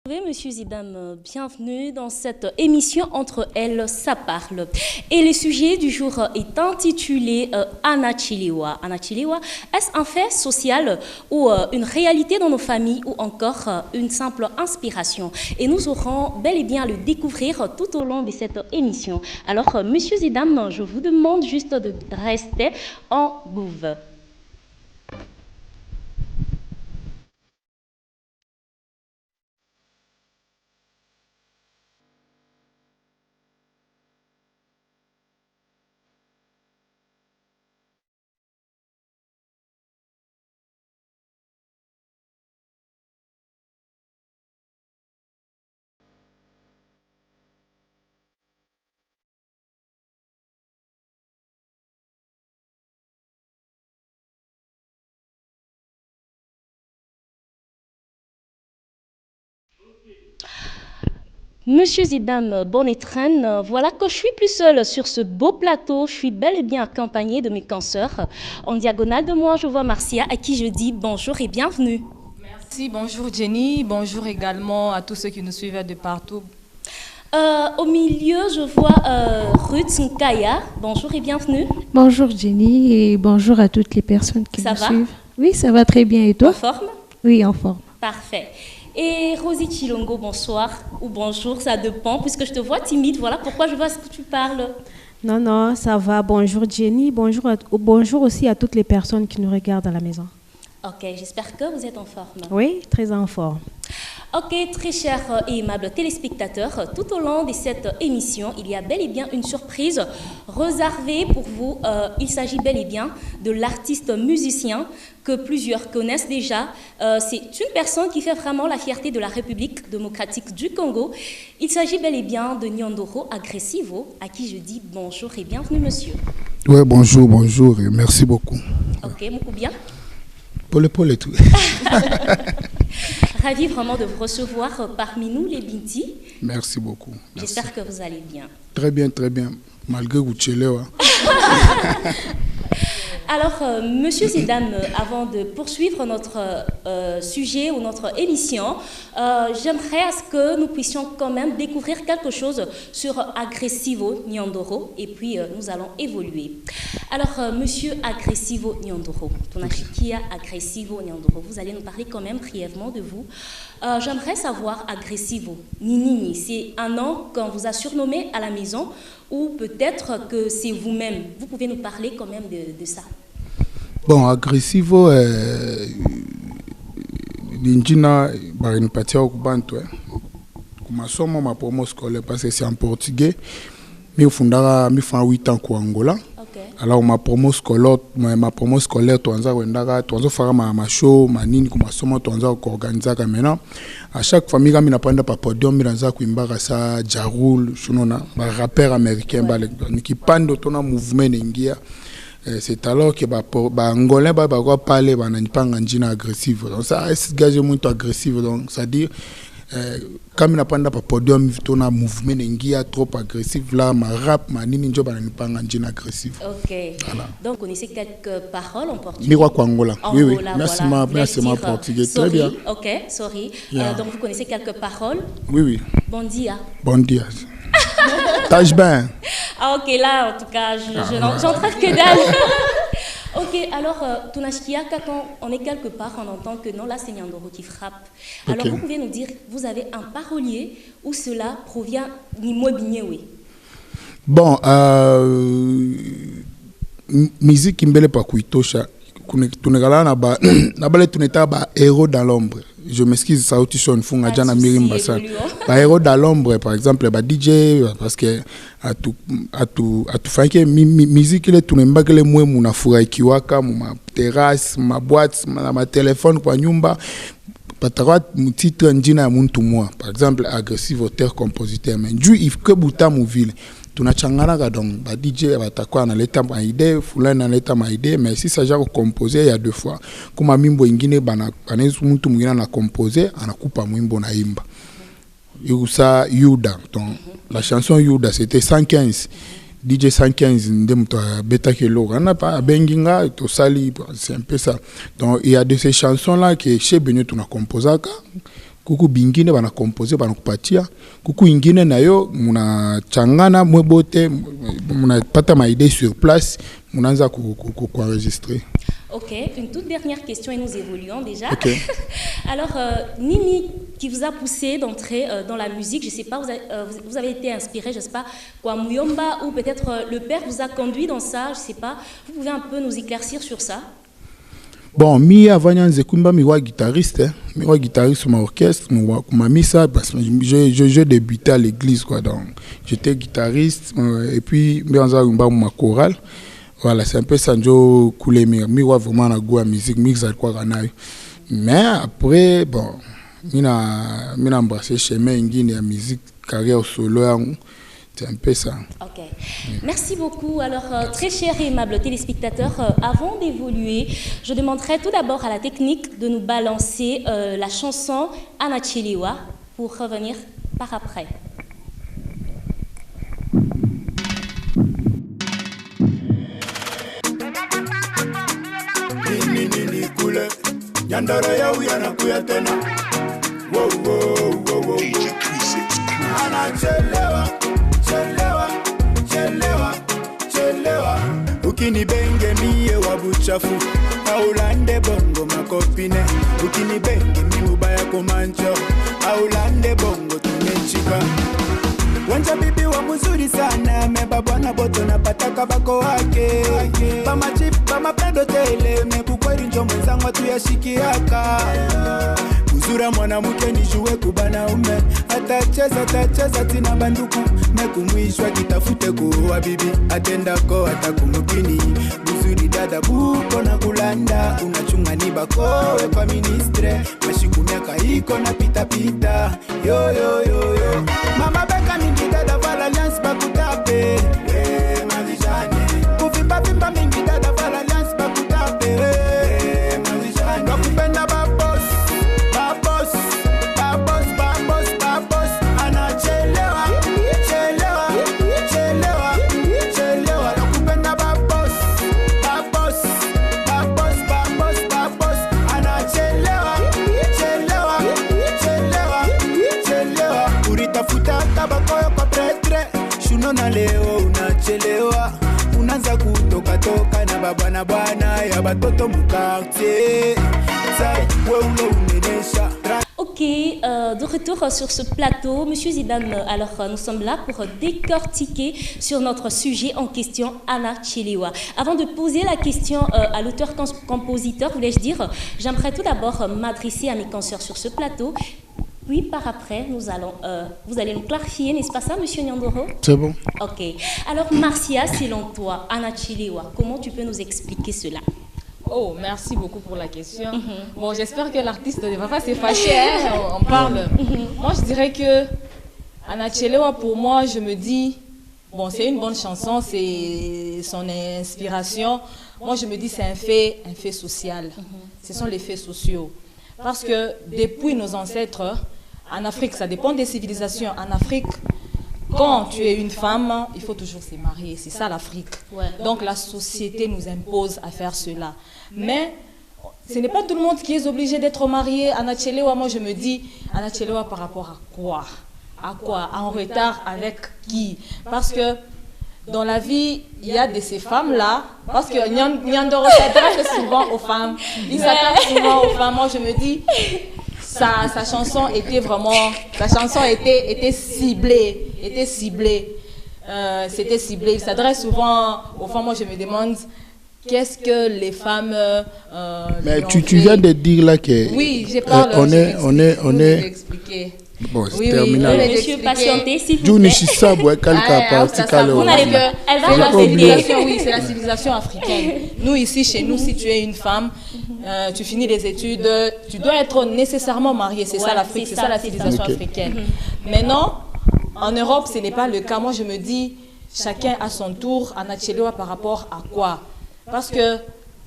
Monsieur Zidane, bienvenue dans cette émission Entre elles, ça parle. Et le sujet du jour est intitulé Anachiliwa. Anachiliwa, est-ce un fait social ou une réalité dans nos familles ou encore une simple inspiration? Et nous aurons bel et bien à le découvrir tout au long de cette émission. Alors, Monsieur Zidane, je vous demande juste de rester en bouve. Monsieur Zidane Bonnetraine, voilà que je suis plus seule sur ce beau plateau. Je suis bel et bien accompagnée de mes consoeurs. En diagonale de moi, je vois Marcia, à qui je dis bonjour et bienvenue. Merci, bonjour Jenny, bonjour également à tous ceux qui nous suivent de partout. Au milieu, je vois Ruth Nkaya. Bonjour et bienvenue. Bonjour Jenny et bonjour à toutes les personnes qui nous suivent. Oui, ça va très bien. Et toi? En forme? Oui, en forme. Parfait. Et Rosie Chilongo, bonsoir ou bonjour, ça dépend, puisque je te vois timide, voilà pourquoi je vois ce que tu parles. Non, non, ça va. Bonjour Jenny, bonjour aussi à toutes les personnes qui nous regardent à la maison. Ok, j'espère que vous êtes en forme. Oui, très en forme. Ok, très chers et aimables téléspectateurs, tout au long de cette émission, il y a bel et bien une surprise réservée pour vous. Il s'agit bel et bien de l'artiste musicien que plusieurs connaissent déjà. C'est une personne qui fait vraiment la fierté de la République démocratique du Congo. Il s'agit bel et bien de Nyondoro Agressivo, à qui je dis bonjour et bienvenue, monsieur. Oui, bonjour et merci beaucoup. Ok, beaucoup bien. Paul et tout. Ravi vraiment de vous recevoir parmi nous, les Binti. Merci beaucoup. J'espère que vous allez bien. Très bien, malgré vous tchelez. Alors, Monsieur Zidane, avant de poursuivre notre sujet ou notre émission, j'aimerais à ce que nous puissions quand même découvrir quelque chose sur Agressivo Nyondoro et puis nous allons évoluer. Alors, Monsieur Agressivo Nyondoro, Tonashikia Agressivo Nyondoro, vous allez nous parler quand même brièvement de vous. J'aimerais savoir Agressivo, Ninini, c'est un nom qu'on vous a surnommé à la maison ou peut-être que c'est vous-même. Vous pouvez nous parler quand même de ça. Bon, Agressivo, l'ingina, barinipatia au Kubanto, kumasomo ma promo scolaire parce que c'est en portugais. Mais au fond, mi fait 8 ans en Angola. Alors ma promo scolaire tuanza wendaka tuanza fara ma show manini kumasomo tuanza kuorganiza kamena à chaque famille kami napanda pa podium miranza kuimbaka sa Jarul shunona ba rappeur américain ba qui pando tona mouvement ningia. C'est alors que ba angolais ba quoi parler ba nanipanga njina agressif donc ça est gage muito agressif donc ça dit comme na panda pa podium tona mouvement ningia trop agressif là ma rap ma nini njo ba nanipanga njina agressif. OK. Voilà. Donc vous connaissez quelques paroles en portugais. Miro kwa Angola. Oui oui. Merci voilà. Merci ma portugais très bien. OK, sorry. Donc vous connaissez quelques paroles? Oui oui. Bon dia. Bon dia. Tâche bien. Ah ok, là en tout cas, j'en trouve que dalle. Ok, alors, Tonashikia, quand on est quelque part, on entend que non, là c'est Nyondoro qui frappe. Alors vous pouvez nous dire, vous avez un parolier où cela provient Nimwe Binyewe? Bon, musique qui me pas kuitosha. Tunegala na bale tuneta ba héros dans l'ombre. Je m'excuse ça audition funga jana mirimba ça. Ba héros dans l'ombre par exemple ba DJ parce que à tout fanke musique ile tunembakele mwe munafurahi kiwaka ma terrasse ma boîte ma téléphone kwa nyumba patara titre njina ya muntu mwa par exemple agressif auteur compositeur mais du if que buta mu ville tunachangana donc ba DJ batakwa na leta ma idée fulani na leta ma idée mais si ça genre composer il y a deux fois comme mimbo ingine bana muntu mwingine na composer anakupa mwimbo na imba yusa Yuda donc la chanson Yuda c'était 115 DJ 115 ndemto beta kelo on pas benginga to sali c'est un peu ça donc il y a de ces chansons là que chez Benyo tuna composaka kuku bingine bana composer bana kupatia kuku ingine nayo muna changana mwebote muna pata ma idée sur place munaanza ku enregistrer. Ok, une toute dernière question et nous évoluons déjà. Okay. Alors, Nini, qui vous a poussé d'entrer dans la musique, je ne sais pas, vous avez été inspiré, je ne sais pas, quoi, Muyomba, ou peut-être le père vous a conduit dans ça, je ne sais pas. Vous pouvez un peu nous éclaircir sur ça? Bon, mi avant Nzekumba, mi wa guitariste, mi wa guitariste sur mon orchestre, m'a mis ça parce que je débutais à l'église, quoi, donc j'étais guitariste, et puis mi en ma chorale. Voilà, c'est un peu ça, je coulais, mi wa vraiment na goût à musique, mix à quoi ganaï. Mais après, bon, mi embrassé chemin ingine à musique, carrière solo, c'est un peu ça. Ok, merci beaucoup. Alors, très chers et aimables téléspectateurs, avant d'évoluer, je demanderai tout d'abord à la technique de nous balancer la chanson Anachiliwa pour revenir par après. Yandara ya uyana kuyatena. Wow, wow, wow, wow. Anachelewa, chelewa, chelewa, chelewa. Ukini benge miye wabuchafu. Aulande bongo makopine. Ukini benge mi ubaya kumancho. Aulande bongo tumechika. Wanja bibi wa mzuri sana. Meba bwana boto na pataka bako wake. Pama chip, pama pendo tele. Mekukweri njo mwenzangu watu ya shikiaka. Uzura mwanamke nijue kubana ume. Atacheza tina banduku. Mekumwishwa kitafute kuwa bibi. Atendako atakumukini. Uzuri dada buko na kulanda. Unachunga ni bakowe kwa ministre. Mashiku miaka hiko na pita pita. Yo yo yo yo. Mama beka mingi dada vala alliance bakutape. Mazijane. Kuvimba vimba mingi dada vala alliance bakutape. Mazijane. Wakupenda babos. Babos. Babos. Babos. Babos. Anachelewa. Chelewa. Chelewa. Chelewa. Wakupenda babos. Babos. Babos. Babos. Babos. Anachelewa. Chelewa. Chelewa. Chelewa. Uritafuta tabakoyo kwa pretre. Shuno na leo unachelewa. Unaanza kutoka toka na baba na bwana ya batoto mukarte. Sai wewe unaonesha. Ok, de retour sur ce plateau, Monsieur Zidane, alors nous sommes là pour décortiquer sur notre sujet en question, Anachiliwa. Avant de poser la question à l'auteur-compositeur, voulais-je dire, j'aimerais tout d'abord m'adresser à mes consoeurs sur ce plateau. Puis par après, vous allez nous clarifier, n'est-ce pas ça, Monsieur Nyandoro? C'est bon. Ok. Alors Marcia, selon toi, Anachiliwa, comment tu peux nous expliquer cela? Oh, merci beaucoup pour la question. Bon, j'espère que l'artiste ne va pas se fâcher, hein, on parle. Moi, je dirais que Anachelewa, pour moi, je me dis, bon, c'est une bonne chanson, c'est son inspiration. Moi, je me dis, c'est un fait social. Ce sont les faits sociaux. Parce que depuis nos ancêtres, en Afrique, ça dépend des civilisations. En Afrique, quand tu es une femme, il faut toujours se marier. C'est ça l'Afrique. Ouais. Donc la société nous impose à faire cela. Mais ce n'est pas tout le monde qui est obligé d'être marié. Anachelewa, moi je me dis, Anachelewa par rapport à quoi? À quoi? En retard avec qui? Parce que dans la vie, il y a de ces femmes-là, parce que Nyandoro s'attache souvent aux femmes. Il s'attache souvent aux femmes. Moi je me dis, sa chanson était vraiment, était ciblée, c'était ciblé. Il s'adresse souvent aux femmes. Moi, je me demande qu'est-ce que les femmes. Mais tu viens de dire là que. Oui, j'ai parlé. On est. Expliquer. Bon, c'est terminé. Monsieur, patientez, s'il vous plaît. Elle va répéter. Oui, c'est la civilisation africaine. Nous, ici, chez nous, si tu es une femme, tu finis les études, tu dois être nécessairement mariée. C'est ça l'Afrique, c'est ça la civilisation africaine. Maintenant, en Europe, ce n'est pas le cas. Moi, je me dis, chacun à son tour, Anachelewa par rapport à quoi? Parce que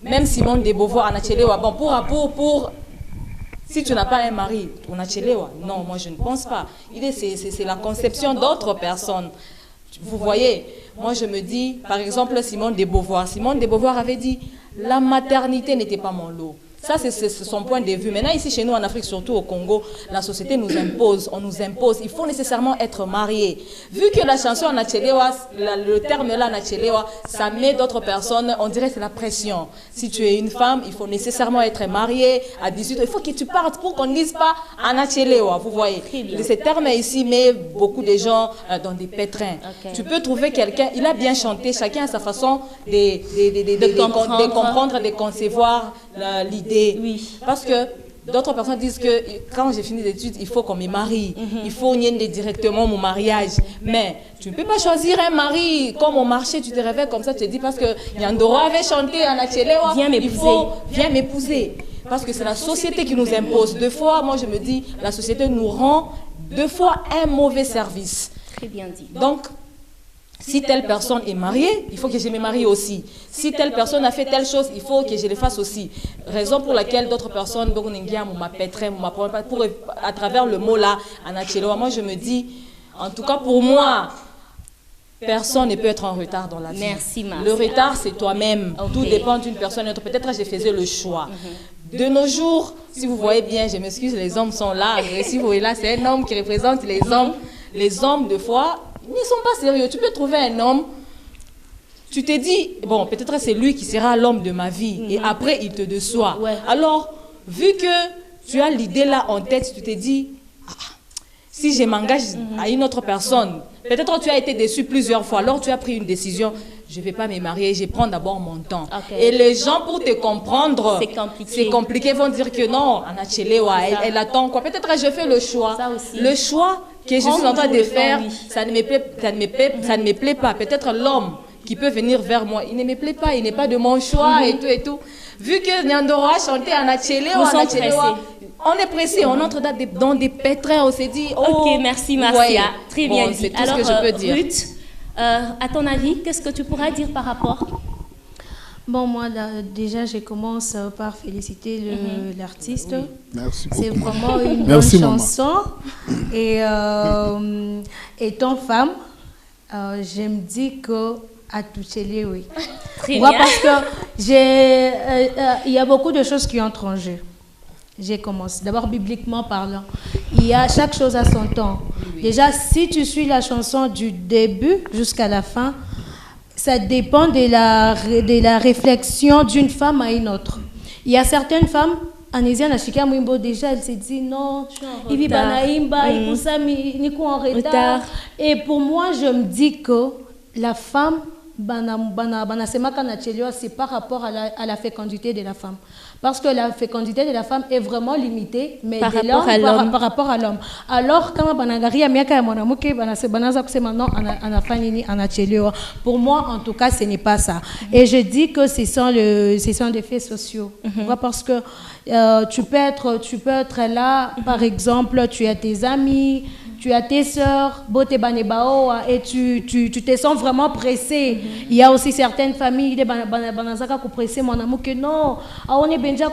même Simone de Beauvoir, Anachelewa, bon, pour si tu n'as pas un mari, Anachelewa, non, moi je ne pense pas. C'est la conception d'autres personnes. Vous voyez, moi je me dis, par exemple, Simone de Beauvoir. Simone de Beauvoir avait dit, la maternité n'était pas mon lot. Ça, c'est son point de vue. Maintenant, ici, chez nous, en Afrique, surtout au Congo, la société nous impose, on nous impose. Il faut nécessairement être marié. Vu que la chanson Anachelewa, le terme là, Anachelewa, ça met d'autres personnes, on dirait que c'est la pression. Si tu es une femme, il faut nécessairement être marié à 18 ans. Il faut que tu partes pour qu'on ne dise pas Anachelewa, vous voyez. Ce terme ici met beaucoup de gens dans des pétrins. Okay. Tu peux trouver quelqu'un, il a bien chanté, chacun a sa façon de comprendre, de concevoir l'idée. Oui. Parce que d'autres personnes disent que quand j'ai fini d'études, il faut qu'on me marie. Il faut nier directement mon mariage. Mais tu ne peux pas choisir un mari comme au marché, tu te réveilles comme ça, tu te dis parce que Nyandoro avait chanté en Achelewa, viens m'épouser. Parce que c'est la société qui nous impose. Deux fois, moi je me dis, la société nous rend deux fois un mauvais service. Très bien dit. Donc, si telle personne est mariée, il faut que je me marie aussi. Si telle personne a fait telle chose, il faut que je le fasse aussi. Raison pour laquelle d'autres personnes, à travers le mot là, Anachelewa, moi je me dis, en tout cas pour moi, personne ne peut être en retard dans la vie. Merci, Marcia. Le retard, c'est toi-même. Okay. Tout dépend d'une personne. Peut-être que je faisais le choix. De nos jours, si vous voyez bien, je m'excuse, les hommes sont là. Si vous voyez là, c'est un homme qui représente les hommes. Les hommes, des fois, ils ne sont pas sérieux. Tu peux trouver un homme, tu te dis, bon, peut-être c'est lui qui sera l'homme de ma vie. Et après, il te déçoit. Ouais. Alors, vu que tu as l'idée là en tête, tu te dis, si je m'engage à une autre personne, peut-être tu as été déçu plusieurs fois, alors tu as pris une décision, je ne vais pas me marier, je prends d'abord mon temps. Okay. Et les gens, pour te comprendre, c'est compliqué, vont dire que non, Anachelewa, elle attend quoi. Peut-être que je fais le choix. Le choix que je suis en train de faire, ça ne me plaît pas. Peut-être l'homme qui peut venir vers moi, il ne me plaît pas, il n'est pas de mon choix et tout et tout. Vu que Nyandoro a chanté Anachelewa, on est pressé, on entre dans des pétrins, on s'est dit... Oh, ok, merci Marcia, ouais. Très bien dit. C'est tout ce que je peux dire. Ruth, à ton avis, qu'est-ce que tu pourras dire par rapport? Bon, moi, déjà, je commence par féliciter l'artiste. Oui. Merci beaucoup. C'est vraiment une bonne chanson. Et étant femme, je me dis que à toucher les oui. Très bien. Parce que il y a beaucoup de choses qui entrent en jeu. J'ai commencé. D'abord, bibliquement parlant, il y a chaque chose à son temps. Oui. Déjà, si tu suis la chanson du début jusqu'à la fin, ça dépend de la réflexion d'une femme à une autre. Il y a certaines femmes, Anésia Nashika Mwimbo, déjà, elle s'est dit non, il vit Banaïmba, il est en retard. Et pour moi, je me dis que la femme, c'est par rapport à la fécondité de la femme. Parce que la fécondité de la femme est vraiment limitée, mais par rapport à l'homme. Alors, pour moi, en tout cas, ce n'est pas ça. Et je dis que ce sont des faits sociaux. Parce que tu peux être là, par exemple, tu as tes amis, tu as tes sœurs, et tu te sens vraiment pressé. Il y a aussi certaines familles qui sont pressées, mon amour, que non, on est bien en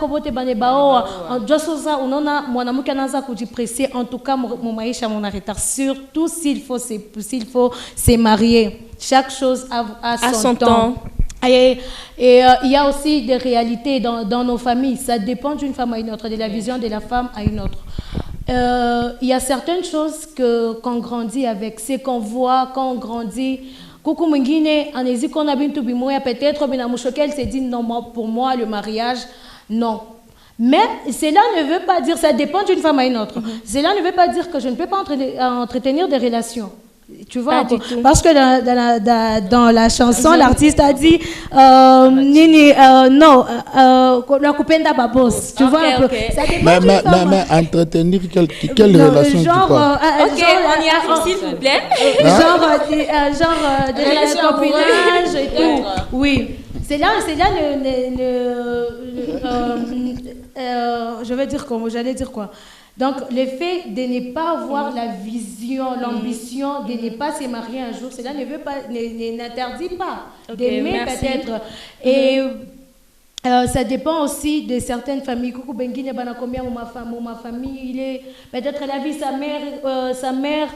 tout cas, mon maïcha, mon retard, surtout s'il faut se marier. Chaque chose a son temps. Et il y a aussi des réalités dans nos familles. Ça dépend d'une femme à une autre, de la vision de la femme à une autre. Il y a certaines choses qu'on grandit avec, c'est qu'on voit, quand on grandit. Coucou Mungine, en Égypte, on a bien tout bimoya, peut-être, mais elle s'est dit non, pour moi, le mariage, non. Mais cela ne veut pas dire, ça dépend d'une femme à une autre. Cela ne veut pas dire que je ne peux pas entretenir des relations. Tu vois, parce que dans la chanson, l'artiste a dit non, la coupenda babos. Tu vois un peu. Ça dépend mais entretenir quelle relation genre, tu parles? Ok, on y arrive, s'il vous plaît. Genre de copinage et tout. Oui. C'est là je vais dire comment, j'allais dire quoi. Donc, le fait de ne pas avoir la vision, l'ambition de ne pas se marier un jour, cela n'interdit pas d'aimer peut-être. Et ça dépend aussi de certaines familles. Coucou Benguine, combien ma famille, il est peut-être elle a vu sa mère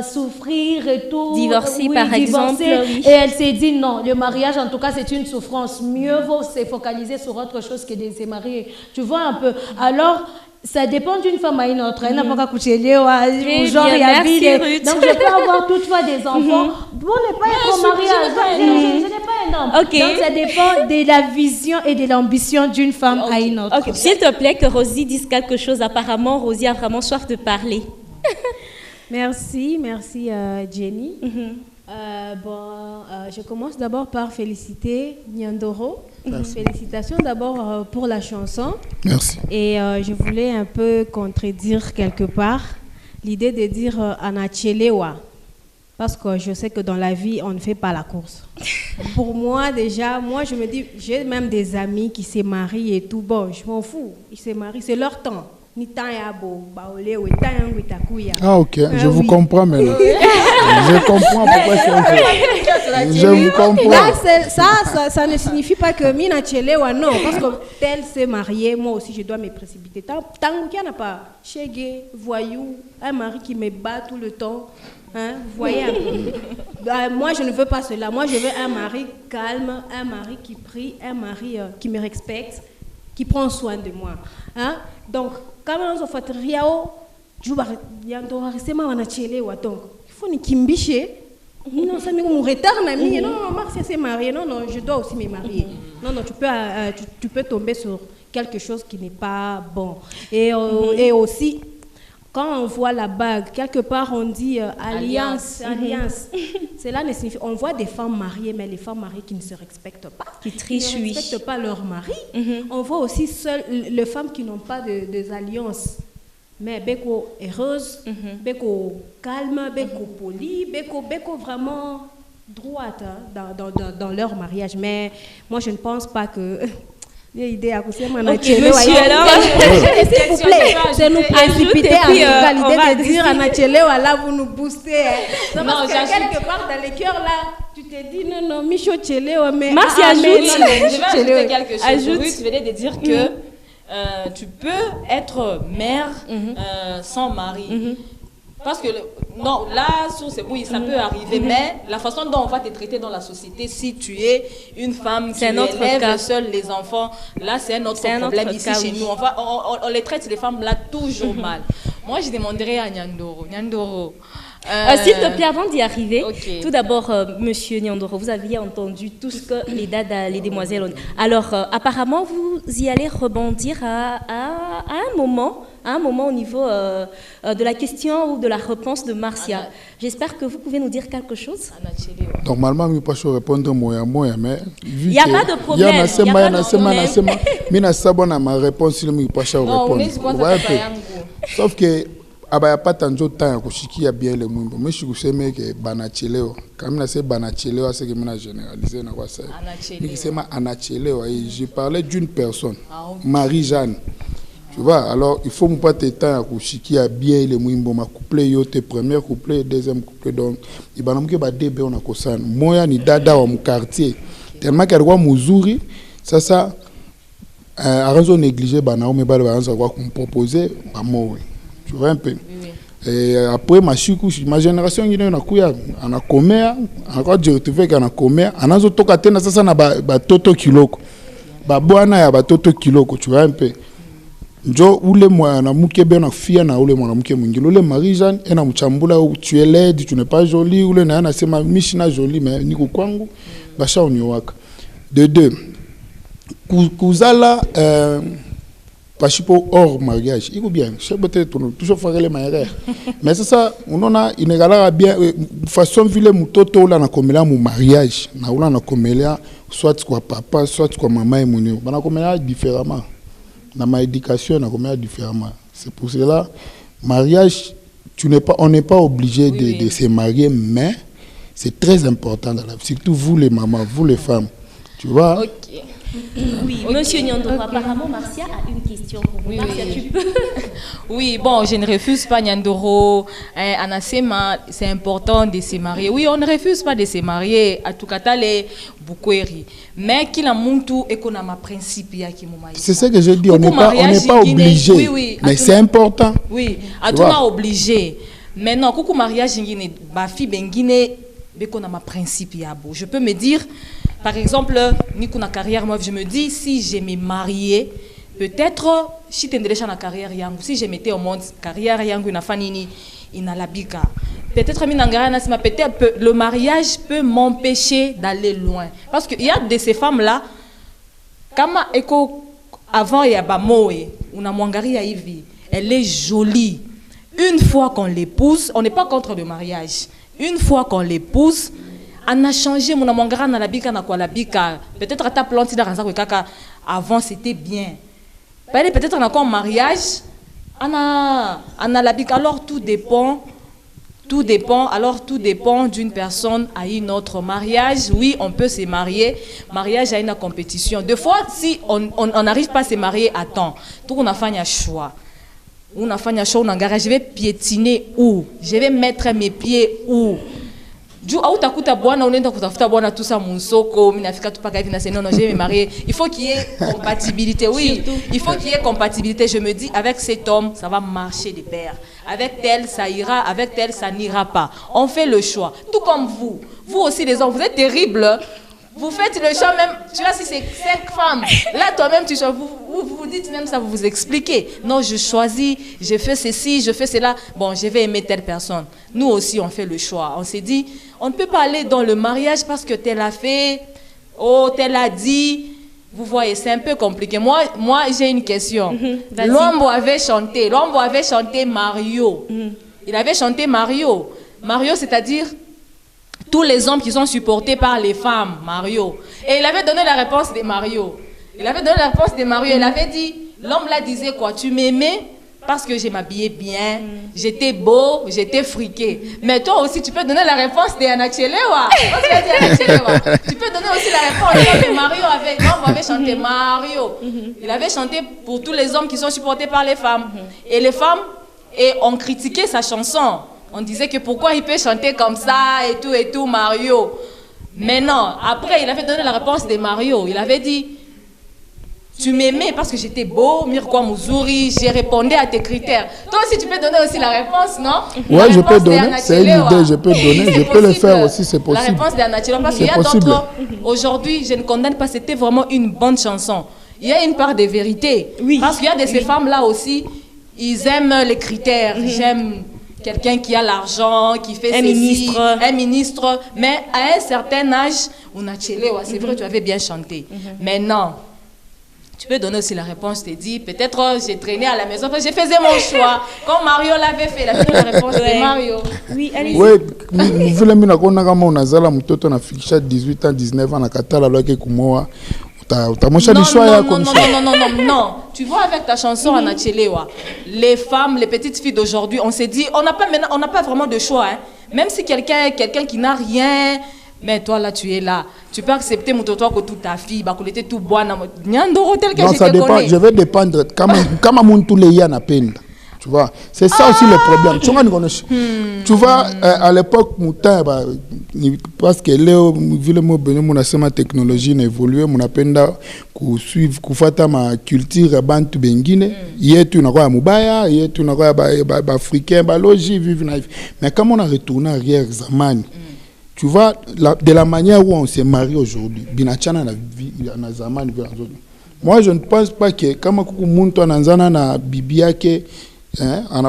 souffrir et tout. Divorcer, par exemple. Oui. Et elle s'est dit non, le mariage, en tout cas, c'est une souffrance. Mieux vaut se focaliser sur autre chose que de se marier. Tu vois un peu. Alors, ça dépend d'une femme à une autre. Elle n'a pas qu'à coucher genre il y a vie. Donc, je peux avoir toutefois des enfants. Bon, ne pas être au mariage. Je n'ai pas un homme. Okay. Donc, ça dépend de la vision et de l'ambition d'une femme à une autre. Okay. S'il te plaît, que Rosie dise quelque chose. Apparemment, Rosie a vraiment soif de parler. Merci Jenny. Je commence d'abord par féliciter Nyandoro. Félicitations d'abord pour la chanson. Merci. Et je voulais un peu contredire quelque part l'idée de dire Anachelewa. Parce que je sais que dans la vie, on ne fait pas la course. Pour moi, déjà, je me dis, j'ai même des amis qui se marient et tout. Bon, je m'en fous. Ils se marient, c'est leur temps. Ah ok, je vous comprends maintenant. Je comprends pourquoi c'est un Je vous comprends. Là, ça ne signifie pas que Mina Chelewa, non, parce que tel s'est marié, moi aussi je dois me précipiter. Tant qu'il n'y en a pas, chégué, voyou, un mari qui me bat tout le temps, hein, vous voyez un peu. Moi je ne veux pas cela, moi je veux un mari calme, un mari qui prie, un mari qui me respecte, qui prend soin de moi. Hein? Donc, quand on fait riao, il faut ni kimbiche. Non, ça me retard, non, Marcia s'est mariée. Non, je dois aussi me marier. Non, tu peux tomber sur quelque chose qui n'est pas bon. Et aussi, quand on voit la bague, quelque part on dit alliance. Cela ne signifie. On voit des femmes mariées, mais les femmes mariées qui ne se respectent pas, qui trichent, qui ne respectent pas leur mari. On voit aussi les femmes qui n'ont pas des alliances, mais beko heureuse, beko calme, beko poli, beko vraiment droite dans leur mariage. Mais moi je ne pense pas que l'idée à coucher monsieur, alors s'il vous plaît, c'est nous précipiter à l'égalité de dire Anachelewa là vous nous boostez. Non, parce que quelque part dans les cœurs là, tu te dis non, Micho Chelewa, mais Marcy ajoute. Je vais ajouter quelque chose. Ruth venait de dire que tu peux être mère sans mari. Parce que, non, là, oui, ça peut arriver, mais la façon dont on va te traiter dans la société, si tu es une femme qui élève seule les enfants, là, c'est un autre problème ici chez nous. On les traite, les femmes, là, toujours mal. Moi, je demanderais à Nyandoro. S'il te plaît, avant d'y arriver, tout d'abord, monsieur Nyandoro, vous aviez entendu tout ce que les dadas, les demoiselles ont dit. Alors, apparemment, vous y allez rebondir à un moment au niveau de la question ou de la réponse de Marcia. J'espère que vous pouvez nous dire quelque chose. Normalement, je ne peux pas répondre moi, mais il n'y a pas de problème. Mais ma réponse, je ne peux pas répondre. Sauf que abaya pas tant de temps que je suis bien le monde. Mais je sais que banachelewa. Comme na c'est banachelewa, c'est que mina généralisé na quoi ça. Mais c'est ma anachelewa. Je parlais d'une personne, Marie-Jeanne. Tu vois, alors il faut pas te temps que je suis bien le monde. Ma couple yote premier couple, deuxième couple donc. Il va nous que ba débé on a kosan. Moi ni dada wa mu quartier. Tellement qu'elle voit muzuri, ça. À raison négligé bana mais ba ba quoi qu'on proposer ba moi. Tu vois un peu. Et après ma génération il y a na commerce, encore je retrouve qu'on a commerce, anazo toka tena sasa na ba toto kiloko. Ba bwana ya ba toto kiloko, tu vois un peu. Njo ule mwana muke bena fia na ule mwana muke mwingine. Ule Marie-Jeanne ena mchambula tu es laide, tu n'es pas jolie, ule na sema mishina jolie mais niko kwangu basha uniwaka. De deux. Kuzala parce que hors mariage, il faut bien. Je sais peut-être toujours faire les mariages. Mais c'est ça, on a une galère bien façon vile mutoto là na komela mu mariage, na ula na komela soit quoi papa, soit quoi maman et mon. Bana komela différemment. Dans ma éducation na komela différemment. C'est pour cela mariage, on n'est pas obligé de se marier, mais c'est très important dans la vie, surtout vous les mamans, vous les femmes. Tu vois? OK. Oui, monsieur Nyandoro, apparemment Marcia a une question pour vous. Marcia, tu peux. Oui, bon, je ne refuse pas Nyandoro. Anasema, c'est important de se marier. Oui, on ne refuse pas de se marier. À tout cas, les bukweri. Mais qu'il a muntu et qu'on a ma principe ya ki muma. C'est ce que je dis. On n'est pas obligé. Oui, mais c'est important. Oui, à tout cas obligé. Maintenant, coucou mariage, ma fille bengine, beko na ma principe yabo. Je peux me dire, par exemple, ni kuna carrière, moi je me dis, si je me mariais, peut-être, si tu es déjà dans carrière yangu, si je mettais au monde carrière yangu na fanini, inalabika. Peut-être peut-être le mariage peut m'empêcher d'aller loin. Parce qu'il y a de ces femmes-là, kama eko avant ya bamoe, una mwangari ya hivi, elle est jolie. Une fois qu'on l'épouse, on n'est pas contre le mariage. Une fois qu'on l'épouse, on a changé mon amangara na labika na kwa labika. Peut-être à ta plante dans kaka avant c'était bien. Peut-être on a encore mariage, on a labika. Alors tout dépend. Alors tout dépend d'une personne à une autre. Mariage, oui, on peut se marier. Mariage à une compétition. Des fois, si on n'arrive pas à se marier à temps, tout on a fait un choix. On a fait un choix, je vais piétiner où? Je vais mettre mes pieds où? Du au takuta bwana unaenda kutafuta bwana tout ça monsoko mimi nafika tu paka hivi na non je vais me marier. Il faut qu'il y ait compatibilité. Oui, il faut qu'il y ait compatibilité. Je me dis avec cet homme, ça va marcher de pair. Avec tel ça ira, avec tel ça n'ira pas. On fait le choix. Tout comme vous. Vous aussi les hommes, vous êtes terribles. Vous faites le choix même, tu vois, si c'est 5 femmes, là toi-même, vous dites même ça, vous vous expliquez. Non, je choisis, je fais ceci, je fais cela. Bon, je vais aimer telle personne. Nous aussi, on fait le choix. On s'est dit, on ne peut pas aller dans le mariage parce que tel a fait, oh, tel a dit. Vous voyez, c'est un peu compliqué. Moi j'ai une question. L'homme avait chanté Mario. Il avait chanté Mario. Mario, c'est-à-dire... tous les hommes qui sont supportés par les femmes, Mario. Et il avait donné la réponse de Mario. Il avait dit, l'homme là disait quoi? Tu m'aimais parce que je m'habillais bien, j'étais beau, j'étais friqué. Mais toi aussi, tu peux donner la réponse de Anachelewa. Tu peux donner aussi la réponse. L'homme avait chanté Mario. Il avait chanté pour tous les hommes qui sont supportés par les femmes. Et les femmes ont critiqué sa chanson. On disait que pourquoi il peut chanter comme ça et tout, Mario. Mais non, après il avait donné la réponse de Mario. Il avait dit, tu m'aimais parce que j'étais beau, Mirkwa Muzuri, j'ai répondu à tes critères. Toi aussi tu peux donner aussi la réponse, non? Oui, je peux donner, c'est une idée, je peux donner, je peux le faire aussi, c'est possible. La réponse d'Anachelewa, parce qu'il y a d'autres, aujourd'hui je ne condamne pas, c'était vraiment une bonne chanson. Il y a une part de vérité, parce qu'il y a de ces femmes-là aussi, ils aiment les critères, j'aime... quelqu'un qui a l'argent, qui fait un ministre, mais à un certain âge, on a chélé, c'est vrai, tu avais bien chanté. Mais non, tu peux donner aussi la réponse, je t'ai dit, peut-être j'ai traîné à la maison, parce que je faisais mon choix. Comme Mario l'avait fait, il a fait la réponse de Mario. Oui, allez-y. Oui, vous l'avez mis on a fixé 18 ans, 19 ans, on a katala loke kumoa. Non. Tu vois, avec ta chanson Anachelewa, les femmes, les petites filles d'aujourd'hui, on s'est dit, on n'a pas vraiment de choix. Hein. Même si quelqu'un qui n'a rien, mais toi là, tu es là. Tu peux accepter mon toi que toute ta fille, bah, que était tout bon. Non, ça dépend. Je vais dépendre. Comment mon tous les yens à peine. Tu vois, c'est ça aussi le problème. Tu vois, à l'époque, parce que Léo, vu le mot mon technologie n'a évolué, mon appenda suivre, kufata ma culture bantu bengine, yetu na kwa mubaya, yetu na kwa ba africain, ba logi vivre naïf. Mais comme on a retourné arrière zamani, tu vois, de la manière où on s'est marié aujourd'hui, binachana na vie na zamani. Moi, je ne pense pas que comme kuku muntu ananzana na bibia ke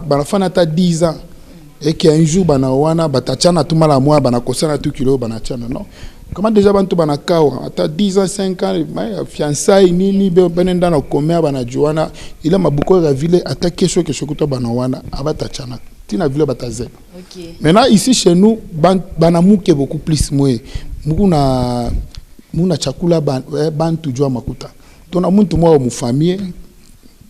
banafana ta 10 ans et qu'un jour banawana batachana tout mal à moi banakosana tout kilo banachana non comment déjà bantu banakawa ata 10 ans 5 ans fiançailles nini benenda na commerce banajuana ila mabuko ya ville ata kesho kuto banawana abatachana tina ville batazel. OK. Maintenant ici chez nous banamuke beaucoup plus moi muna chakula bantu jua makuta tona muntu mwa mu famille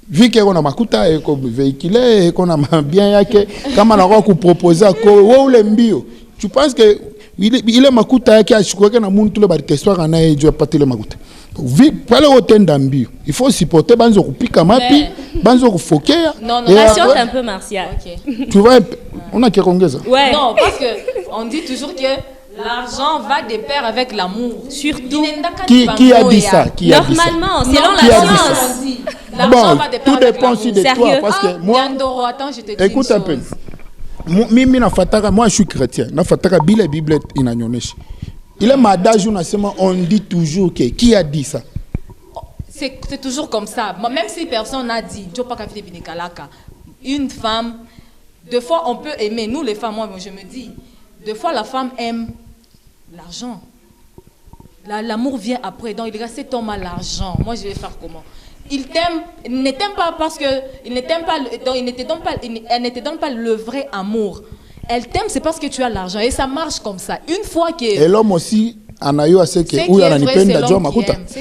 vu qu'on a makuta et qu'on véhicule et qu'on a bien yake kama na kwa proposer ko wo le mbio tu penses que il est makuta yake achukua na muntu le bateswa kana ejo patile makuta vi pale otenda mbio il faut supporter banzo kupika mapi banzo kufokea non patiente un peu Martial. OK. Tu vois on a qu'ongeza ouais. Non parce que on dit toujours que l'argent va de pair avec l'amour. Surtout. Qui a dit ça? Normalement, selon la science. Bon, tout dépend aussi de toi. Parce que moi, Yandoro, attends, je te dis écoute un peu. mimi nafataka, moi je suis chrétien, nafataka Bible inanyonyesha. Il est madage on dit toujours que qui a dit ça? C'est toujours comme ça. Même si personne n'a dit, une femme, deux fois on peut aimer, nous les femmes, moi je me dis, deux fois la femme aime l'argent. L'amour vient après, donc il reste cet homme à l'argent. Moi je vais faire comment? Il t'aime, il ne t'aime pas parce que il ne t'aime pas, donc elle ne te donne pas le vrai amour. Elle t'aime, c'est parce que tu as l'argent et ça marche comme ça. Une fois que... Et l'homme aussi, anayo à ce que où il y a ce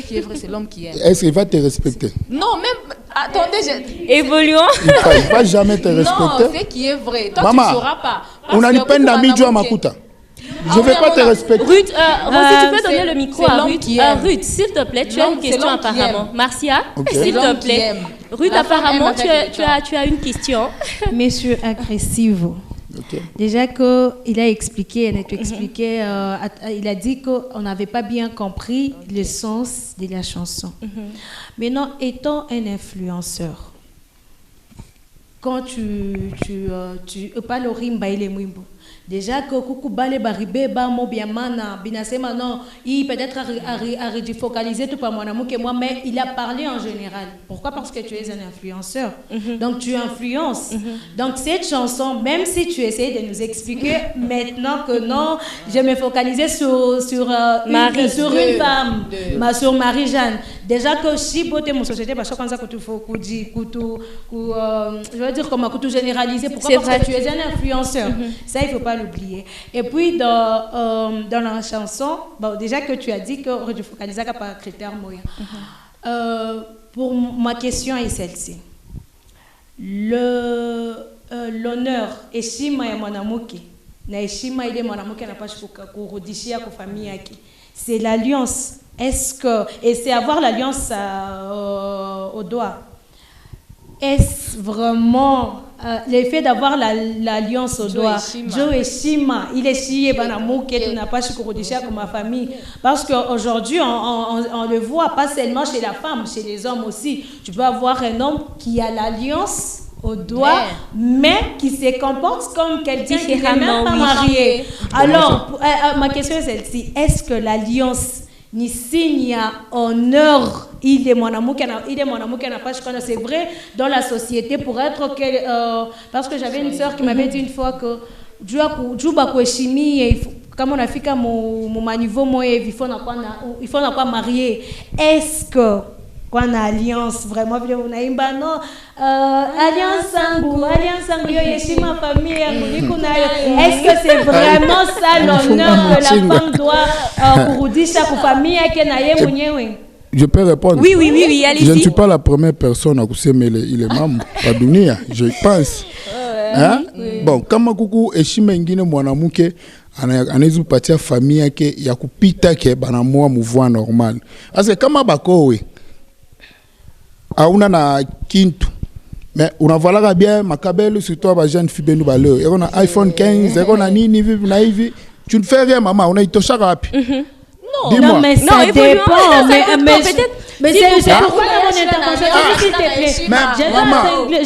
qui est vrai, c'est l'homme qui aime. Est-ce qu'il va te respecter? Non, même... Attendez, évoluons. Il ne va jamais te respecter. Non, ce qui est vrai. Toi, Maman, tu ne sauras pas. On a une peine d'amis à Makuta. Je ne vais pas te respecter. Ruth, Rosie, tu peux donner le micro à Ruth. Ruth, s'il te plaît, tu as une question apparemment. Marcia, s'il te plaît. Ruth, apparemment, tu as une question. Messieurs agressifs. Okay. Déjà qu'il a expliqué, il a dit qu'on n'avait pas bien compris le sens de la chanson. Maintenant, étant un influenceur, quand tu parles au rimba il est mwimbo. Déjà que coucou bale baribé ba mo bien mana binasema non il peut-être à redifocaliser tout par mon amour que moi mais il a parlé en général. Pourquoi? Parce que tu es un influenceur. Donc tu influences. Donc cette chanson, même si tu essayes de nous expliquer maintenant que non, je me focalisais sur une femme, sur Marie-Jeanne. Déjà que si beauté mon société parce que quand ça que tu faut je veux dire comment que tu généraliser. Pourquoi? Parce que tu es un influenceur. Ça il faut pas l'oublier. Et puis dans la chanson, bon, déjà que tu as dit que tu focalisais par critère moyen. Pour ma question est celle-ci. L'honneur heshima ya mwanamke na heshima ile mwanamke anapaswa kurudishia kwa familia yake. C'est l'alliance. Et c'est avoir l'alliance au doigt. Est-ce vraiment l'effet d'avoir l'alliance au doigt? Joe Heshima, il est chié, tu n'as pas chukurudisha comme ma famille. Parce qu'aujourd'hui, on le voit pas seulement chez la femme, chez les hommes aussi. Tu peux avoir un homme qui a l'alliance au doigt, mais qui se comporte comme quelqu'un qui n'est même pas marié. Alors, ma question est celle-ci. Est-ce que l'alliance ni signe à honneur il est mon amour qui n'a pas je c'est vrai dans la société pour être parce que j'avais une sœur qui m'avait dit une fois que juba kuheshimia kama unafika mu maniveau moya il faut na pas marier. Est-ce que kwa na alliance vraiment vile unaimba non alliance sangu yo heshima famille yangu niko nayo? Est-ce que c'est vraiment ça l'honneur que la femme doit kurudisha kwa famille yake na yeye mwenyewe? Je peux répondre? Oui, allez-y. Je ne suis pas la première personne à kusema il est membre à dunia, je pense. Hein? Bon, kama kuku heshima ingine mwanamke anaweza kupatia familia yake ya kupita ke banamoa mouvement normal. Parce que kama bakowe auna na kintu mais unavala bien makabelo surtout ba jeune fille benu baleo et on a iPhone 15 et on a nini vivi na hivi tu ne fais rien maman on a itosha wapi? Non, mais ça dépend. Mais c'est pourquoi mon intervention. S'il te plaît.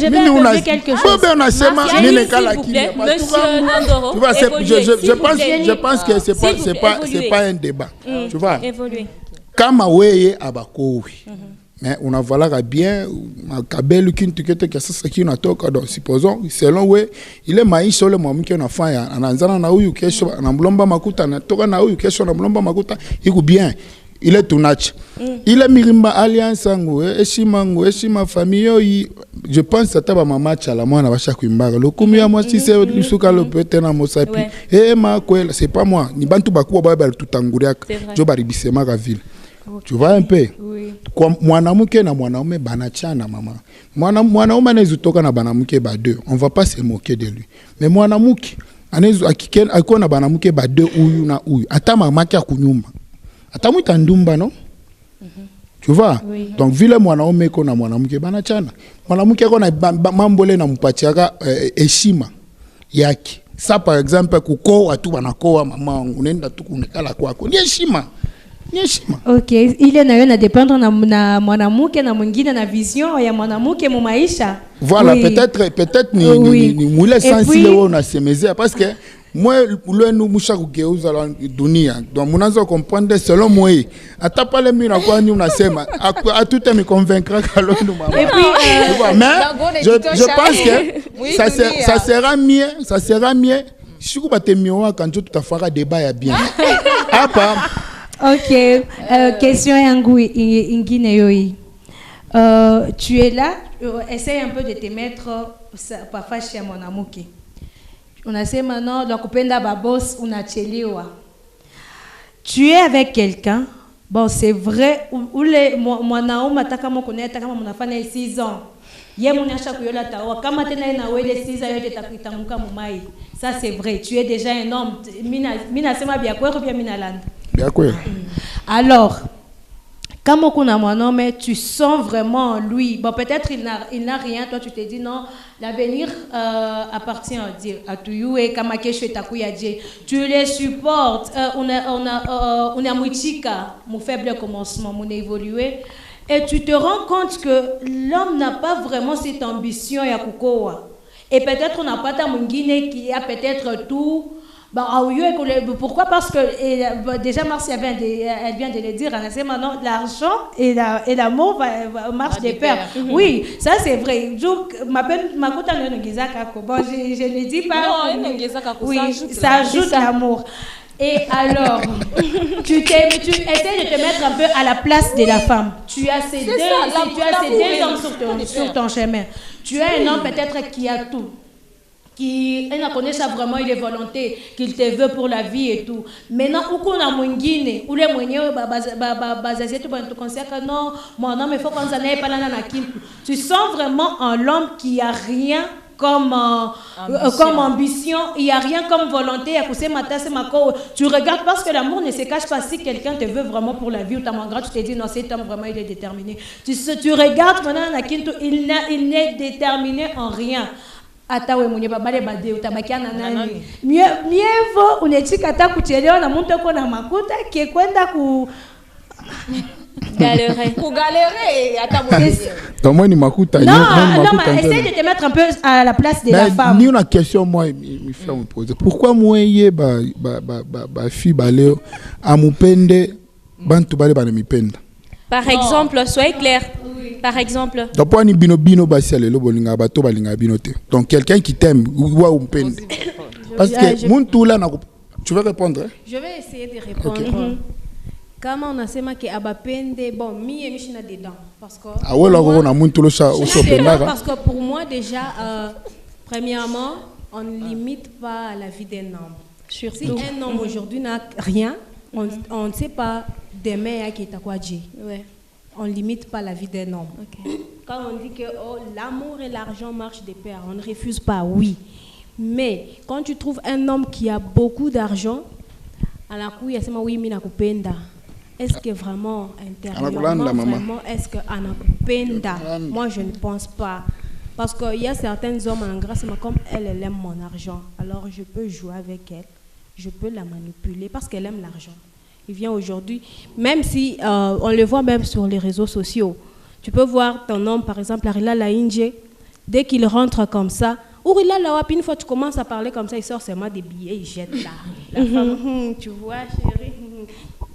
Je vais ajouter quelque chose. Je pense que c'est pas un débat. Tu vois? Kama weye abakowi. Mais on a voilà bien kabelu kintu kete kasa qui unatoka donc supposons selon we ile maisha ole mwanamke anafanya anaanzana na huyu kesho anamlomba makuta anatoka na huyu kesho anamlomba makuta iko bien ile tunacha ile mirimba alliance yangu heshima famille je pense ata ba mama chala mwana basha kuimbaka lokumi ya moi si c'est lisuka le peut na mosapi ma kwela c'est pas moi ni bantu bakuwa ba tutanguriaka jo baribisema ka ville. Tu vois un peu? Oui. Kwa mwanamke na mwanaume banachana mama. Mwanaume anazutoka na banamuke ba deux. On va pas se moquer de lui. Mais mwanamke anazu akikuwa na banamuke ba deux huyu na huyu. Ata mamake akunyumba. Ata mwita ndumba no? Tu vois? Oui. Donc vile mwanaume ko na mwanamke banachana. Mwanamke ko na mambole na mpatiaka heshima yake. Ça par exemple kuko watu banakoa mama unaenda tu kunekala kwako. Ni heshima. Ok, ile nayo na dépendre na mwanamke na mwingine na vision ya mwanamke mu maisha. Voilà, oui. Peut-être ni mule sensible wao unasemezea parce que moi le nous musha kugeuza dunia. Donc mnaanza comprendre selon moi. Hata pale mimi nakuwa ni unasema à tout me convaincre kalo nous maman. Et puis mais je pense que ça sera mieux si vous battez mieux quand tu t'affaires débat ya bien. Apa. Ok, question yangu ingine yoi. Tu es là, essaye un peu de te mettre parfois chez mon amour. On a dit maintenant, donc kupenda babos unachelewa. Tu es avec quelqu'un, bon c'est vrai, ou les mwanaume ataka mo connaître kama mnafanya 6 ans. Ye munyasha kuyola tawa kama tena na wele 6 ans yote takuitamuka mumai. Ça c'est vrai, tu es déjà un homme. Mina sema bia kwero bia mina landa. Bien quoi. Alors, comme on a mon homme, tu sens vraiment lui. Bon, peut-être il n'a rien. Toi, tu te dis non, l'avenir appartient à Dieu. À tout et Kamakeshe Takuyadje. Tu les supportes. On a mouchika, mon faible commencement, mon évolué. Et tu te rends compte que l'homme n'a pas vraiment cette ambition ya kukoa. Et peut-être on n'a pas ta mungine qui a peut-être tout. Pourquoi? Parce que déjà Marcia elle vient de le dire, c'est maintenant l'argent et l'amour marchent de pair. Oui, ça c'est vrai. Je ne dis pas. Oui, ça ajoute l'amour. Et alors, tu essaies de te mettre un peu à la place de la femme. Tu as ces deux hommes sur ton chemin. Tu as un homme peut-être qui a tout. Qui ne connaît pas vraiment les volontés qu'il te veut pour la vie et tout. Maintenant, où qu'on a mouingine, où les moignons, non, mon homme, il faut qu'on s'en aille pas là. Tu sens vraiment un homme qui a rien comme ambition, il n'y a rien comme volonté. Tu regardes parce que l'amour ne se cache pas. Si quelqu'un te veut vraiment pour la vie ou ta mangra, tu te dis non, cet homme vraiment il est déterminé. Tu regardes maintenant, il n'est déterminé en rien. Atawe mwenye babale bade utabakia na nani mieux vaut unetika kuchelewa na mtu uko na makuta kwenda ku galérer ata moi ni makuta non mais essaye de te mettre un peu à la place de la femme. Ni une question moi mi frère me poser pourquoi moi yé ba fille baleo amupende bantu bale bana mipenda. Par exemple, soyez clair. Par exemple. Donc quelqu'un qui t'aime, parce que tu veux répondre? Je vais essayer de répondre. Okay. Comment on a dit que abapende bon mi et michina dedans parce que parce que pour moi déjà premièrement on ne limite pas la vie d'un homme. Si un homme aujourd'hui n'a rien, on ne sait pas demain qui est à quoi dire. Ouais. On ne limite pas la vie d'un homme. Okay. Quand on dit que l'amour et l'argent marchent de pair, on ne refuse pas, oui. Mais quand tu trouves un homme qui a beaucoup d'argent, à la couille, il y a oui, mina kupenda. Est-ce que vraiment intérieurement, est-ce que anakupenda? Moi, je ne pense pas. Parce qu'il y a certains hommes en grâce, comme elle aime mon argent. Alors, je peux jouer avec elle. Je peux la manipuler parce qu'elle aime l'argent. Il vient aujourd'hui, même si on le voit même sur les réseaux sociaux. Tu peux voir ton homme, par exemple, Arila Lainje, dès qu'il rentre comme ça, Ourila Lawapi, une fois tu commences à parler comme ça, il sort seulement des billets, il jette là. La femme, tu vois, chérie,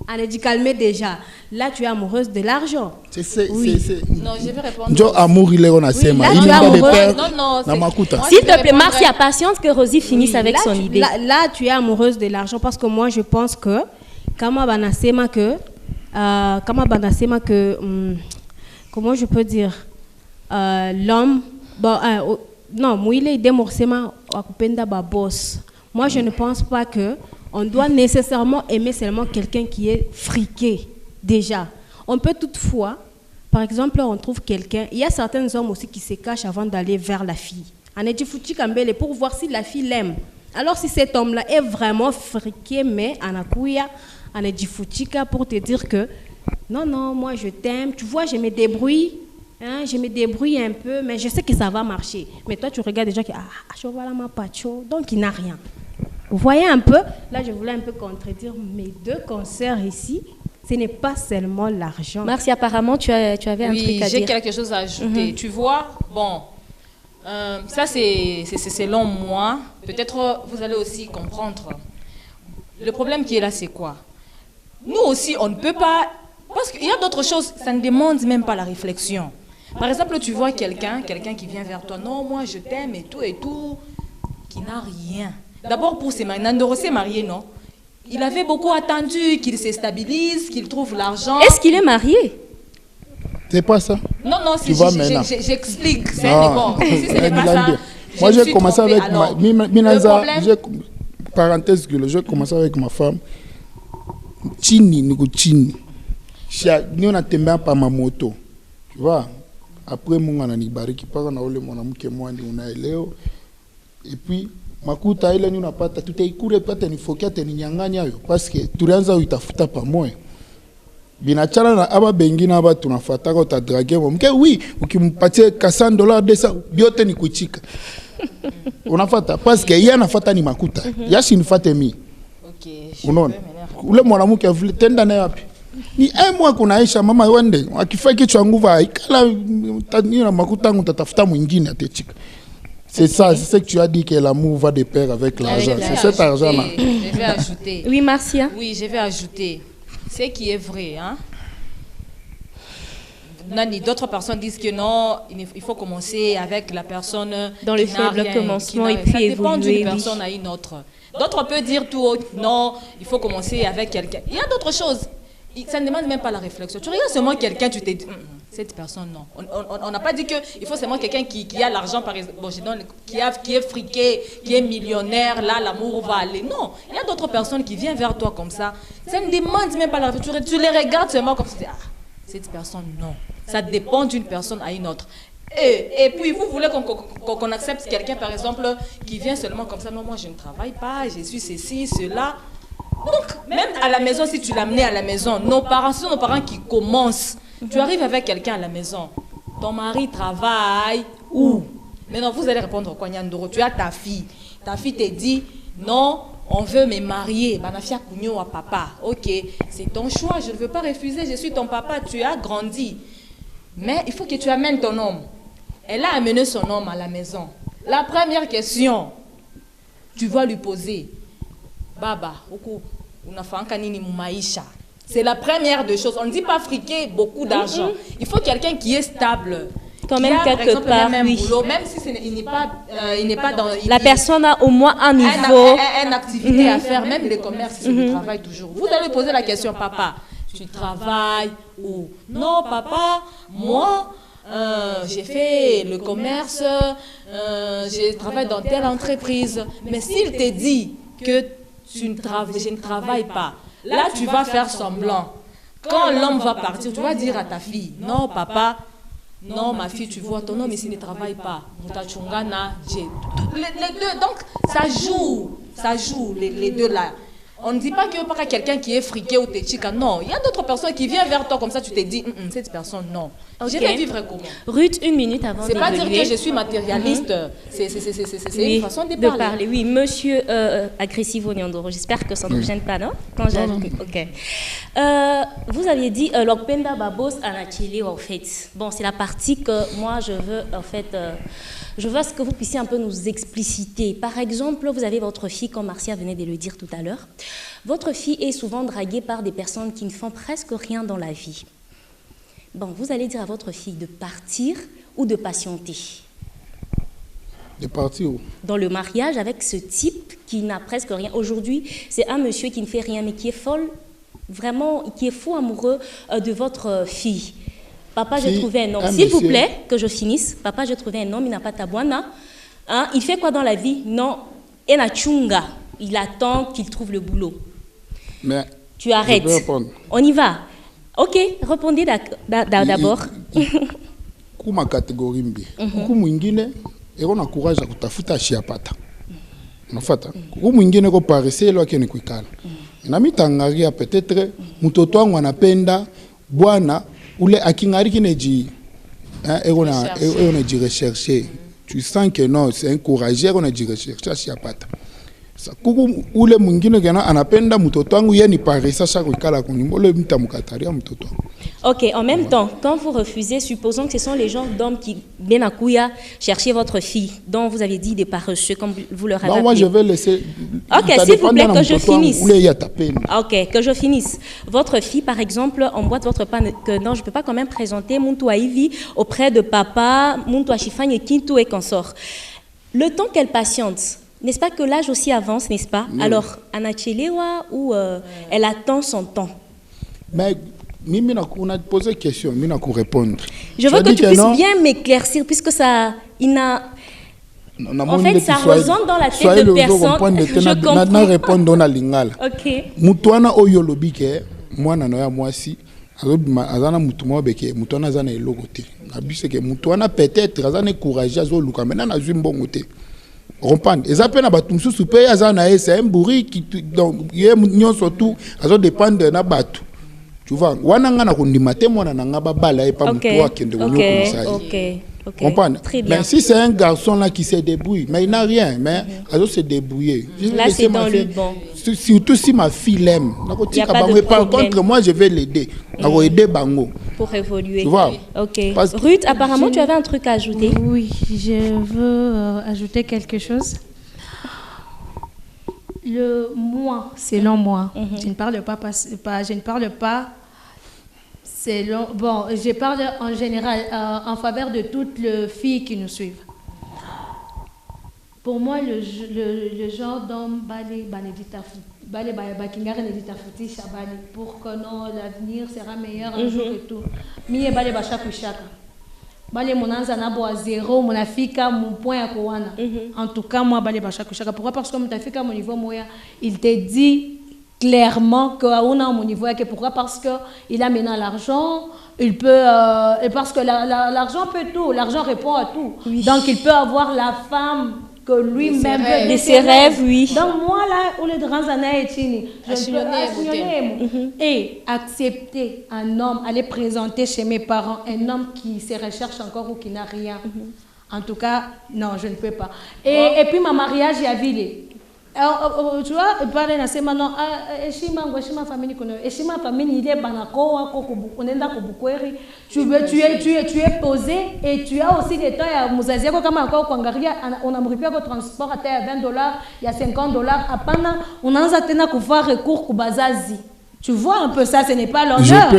on a dit calmer déjà. Là, tu es amoureuse de l'argent. Oui. Non, je vais répondre. Jo amour, il est on a sema. Il est amoureuse. Non. S'il te plaît, Marcia, patiente que Rosie finisse avec son idée. Là, tu es amoureuse de l'argent parce que moi, je pense que comment je peux dire l'homme non muile demorsema akupenda ba boss. Moi je ne pense pas que on doit nécessairement aimer seulement quelqu'un qui est friqué déjà. On peut toutefois, par exemple, on trouve quelqu'un, il y a certains hommes aussi qui se cachent avant d'aller vers la fille. On est dit foutu kambele pour voir si la fille l'aime. Alors si cet homme-là est vraiment friqué mais anakuya on est dit foutika pour te dire que non, moi je t'aime, tu vois, je me débrouille un peu, mais je sais que ça va marcher. Mais toi, tu regardes déjà que je vois là ma pacho, donc il n'a rien. Vous voyez un peu, là je voulais un peu contredire mes deux concerts ici, ce n'est pas seulement l'argent. Merci, apparemment, tu avais un truc à dire. Oui, j'ai quelque chose à ajouter. Tu vois, bon, ça c'est selon moi. Peut-être vous allez aussi comprendre. Le problème qui est là, c'est quoi? Nous aussi, on ne peut pas... Parce qu'il y a d'autres choses, ça ne demande même pas la réflexion. Par exemple, tu vois quelqu'un qui vient vers toi. Non, moi je t'aime et tout, qui n'a rien. D'abord pour ses mariés. Nandoro s'est marié, non? Il avait beaucoup attendu qu'il se stabilise, qu'il trouve l'argent. Est-ce qu'il est marié? C'est pas ça. Non, j'explique. C'est bon. Si ce n'est pas ça, moi, j'ai commencé avec Minaza. Parenthèse, j'ai commencé avec ma femme. Chini. Nous on a tombé par ma moto. Tu vois? Après, mon anani bariki pas on a olé mon amour que moi on a léo. Et puis makuta ile nous n'a pas tout est couru pas te ni fokia te ni nyanganya yo parce que tulianza utafuta pamoja. Binachana na aba bengi na aba tunafuata kwa ta draguer mke oui ukimpatie $100 200 biote ni kuchika. Unafuata parce que yeye anafuata ni makuta. Yashi nifuate mimi. OK. Unaona? Ule mwanamke vile tenda naye wapi? Ni mois kunaisha mama wende akifaa kichwa nguvu ikala na makuta ngutatafuta mwingine atechika. C'est ça, c'est ce que tu as dit que l'amour va de pair avec l'argent. C'est cet argent-là. Je vais ajouter. Oui, Marcia. Oui, je vais ajouter. Ce qui est vrai, hein. D'autres personnes disent que non, il faut commencer avec la personne dans le faible commencement et puis ça dépend évoluer. d'une personne à une autre. D'autres peuvent dire tout haut, non, il faut commencer avec quelqu'un. Il y a d'autres choses. Ça ne demande même pas la réflexion. Tu regardes seulement quelqu'un, tu te dis, cette personne, non. On n'a pas dit qu'il faut seulement quelqu'un qui a l'argent, par exemple, bon, qui est friqué, qui est millionnaire, là, l'amour va aller. Non, il y a d'autres personnes qui viennent vers toi comme ça. Ça ne demande même pas la réflexion. Tu les regardes seulement comme ça. Cette personne, non. Ça dépend d'une personne à une autre. Et puis, vous voulez qu'on accepte quelqu'un, par exemple, qui vient seulement comme ça. Non, moi, je ne travaille pas, je suis ceci, cela. Donc, même à la maison, si tu l'amenais à la maison, nos parents, ce sont nos parents qui commencent. Tu arrives avec quelqu'un à la maison. Ton mari travaille où? Maintenant, vous allez répondre quoi, Nyandoro? Tu as ta fille. Ta fille te dit, non, on veut me marier. Banafia Kunyo à papa. Ok, c'est ton choix, je ne veux pas refuser, je suis ton papa, tu as grandi. Mais il faut que tu amènes ton homme. Elle a amené son homme à la maison. La première question, tu vas lui poser. Baba, c'est la première des choses. On ne dit pas friquer beaucoup d'argent. Il faut quelqu'un qui est stable. Quand même quelque part, oui. Boulot, même si il n'est pas dans... La personne a au moins un niveau. Une activité à faire, même les commerces, ils travaillent toujours. Vous allez poser la question, papa, tu travailles où? Non, papa, moi... j'ai fait le commerce, je travaille dans telle entreprise. Mais s'il te dit que je ne travaille pas, là tu vas faire semblant. Quand l'homme va partir, tu vas dire à ta fille, non papa, non ma fille, tu vois ton homme ici ne travaille pas. Les deux, donc ça joue les deux là. On ne dit pas que par quelqu'un qui est friqué ou téchica, non. Il y a d'autres personnes qui viennent vers toi comme ça, tu te dis, cette personne, non. Okay. Je vais vivre comment? Ruth, une minute avant d'évoluer. C'est pas dire que je suis matérialiste, c'est une façon de parler. Oui, monsieur Agressivo Nyandoro, j'espère que ça ne vous gêne pas, non? Quand ok. Vous aviez dit, l'Okpenda Babos Anachili, en fait. Bon, c'est la partie que moi, je veux, en fait... je veux que vous puissiez un peu nous expliciter. Par exemple, vous avez votre fille, comme Marcia venait de le dire tout à l'heure. Votre fille est souvent draguée par des personnes qui ne font presque rien dans la vie. Bon, vous allez dire à votre fille de partir ou de patienter? De partir où? Dans le mariage avec ce type qui n'a presque rien. Aujourd'hui, c'est un monsieur qui ne fait rien, mais qui est folle, vraiment, qui est fou amoureux de votre fille. Papa, j'ai trouvé un homme. S'il vous plaît, que je finisse. Papa, j'ai trouvé un homme, il n'a pas tabuana. Hein? Il fait quoi dans la vie? Non, il a chunga. Il attend qu'il trouve le boulot. Mais tu arrêtes. On y va. Ok, répondez d'abord. Kuma catégorie mbi. Kuku mwingine, ero na courage ya kutafuta shiapata. Unafata? Kuku mwingine ko parese lo akeni kuikala. Na mitangaria peut-être mtoto wangu anapenda bwana ule akingari kineji ero na ji rechercher. Tu sens que non, c'est encouragé on a dit rechercher shiapata. kuku ule mwingine kana anapenda mtoto wangu yeye ni paresa chaque kala kunimole mtamukataria mtoto. Ok, en même temps, quand vous refusez, supposons que ce sont les gens d'hommes qui viennent à Kouya chercher votre fille, dont vous avez dit des paresseux, comme vous leur avez appelé. Moi, je vais laisser... Ok, s'il vous plaît, que je finisse. Ah, ok, que je finisse. Votre fille, par exemple, on boit votre pain, que non, je ne peux pas quand même présenter Muntu Aivi auprès de papa, Muntu Ashifany et Kintu et consort. Le temps qu'elle patiente, n'est-ce pas que l'âge aussi avance, n'est-ce pas? Oui. Alors, Anachelewa, ou elle attend son temps? Mais... on a posé une question, je vais répondre. Je veux que tu puisses bien m'éclaircir, puisque ça, en fait, ça résonne dans la tête de personne. Je comprends. Je répondre dans la lingala. Ok. Mutuana oyolobi ke mwana na ya mwasi azana mutumo beke mutuana azana elogote. Abise ke mutuana peut-être azana courage azoluka maintenant na zwimbo ngote. Comprendre. Et ça peut na batumsu super azana c'est un bourri qui donc yé nyonso tout azo dépendre na batu. Tu vois, wananga na kundimate mwana nanga babala et pas mutoa kende wonyo komisari. Ok. Comprendre. Mais si c'est un garçon là qui se débrouille, mais il n'a rien, mais il se débrouiller. Là c'est dans le bon. Surtout si ma fille l'aime. Par contre, moi je vais l'aider. Aider Bango. Pour évoluer. Tu vois. Ok. Ruth, apparemment tu avais un truc à ajouter. Oui, je veux ajouter quelque chose. Le moi, selon moi, je ne parle pas selon, bon, je parle en général en faveur de toutes les filles qui nous suivent. Pour moi, le genre d'homme pour que non, l'avenir sera meilleur un jour et tout. En tout cas, moi, pourquoi? Parce que mon niveau moyen, il te dit clairement que mon niveau est pourquoi? Parce que il a maintenant l'argent, il peut et parce que l'argent peut tout, l'argent répond à tout. Oui. Donc il peut avoir la femme que lui-même veut de ses rêves, oui. Donc moi là, où les grands années je peux et accepter un homme, aller présenter chez mes parents un homme qui se recherche encore ou qui n'a rien. En tout cas, non, je ne peux pas. Et puis ma mariage est à Ville. Tu vois, parler na sema non, eshima famille kono, eshima famille il est banako onenda ko bukweri. Tu es posé et tu as aussi des temps ya muzazi yako kama kwa kuangalia unamripia kwa transport hata ya $20, ya $50 hapana, unaanza tena kufanya recours kwa bazazi. Tu vois un peu ça, ce n'est pas l'honneur.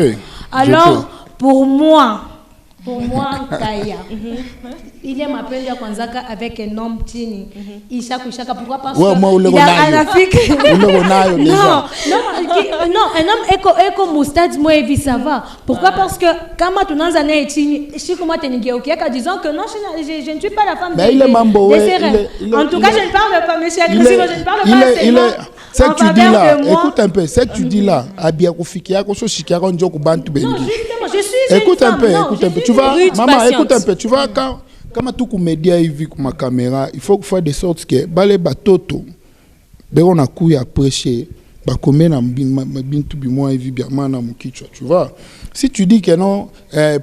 Alors pour moi Kaya, il est ma première kwanzaka avec un homme tini. Ishaka pourquoi? Parce que il a un Afrique. Non, un homme éco moustache moi et ça va. Pourquoi? Parce que quand tu n'as un tini, je suis comme disant que non, je ne suis pas la femme de ses rêves. En tout cas, je ne parle pas, monsieur agressif, je ne parle pas seulement. Ce que tu dis là, écoute un peu, ce que tu dis là, Abia Koufikia, Koso Shikara, Ndjoko Bantu Bengi. Non, justement, je suis écoute un peu, tu vois, maman, patiente. écoute un peu, tu vois, quand tout comme média il vit comme ma caméra, il faut faire de sorte que balé batoto, on a couillé à prêcher, bah comme na bintu bimoa il vit bien mana mukichwa, tu vois. Si tu dis que non,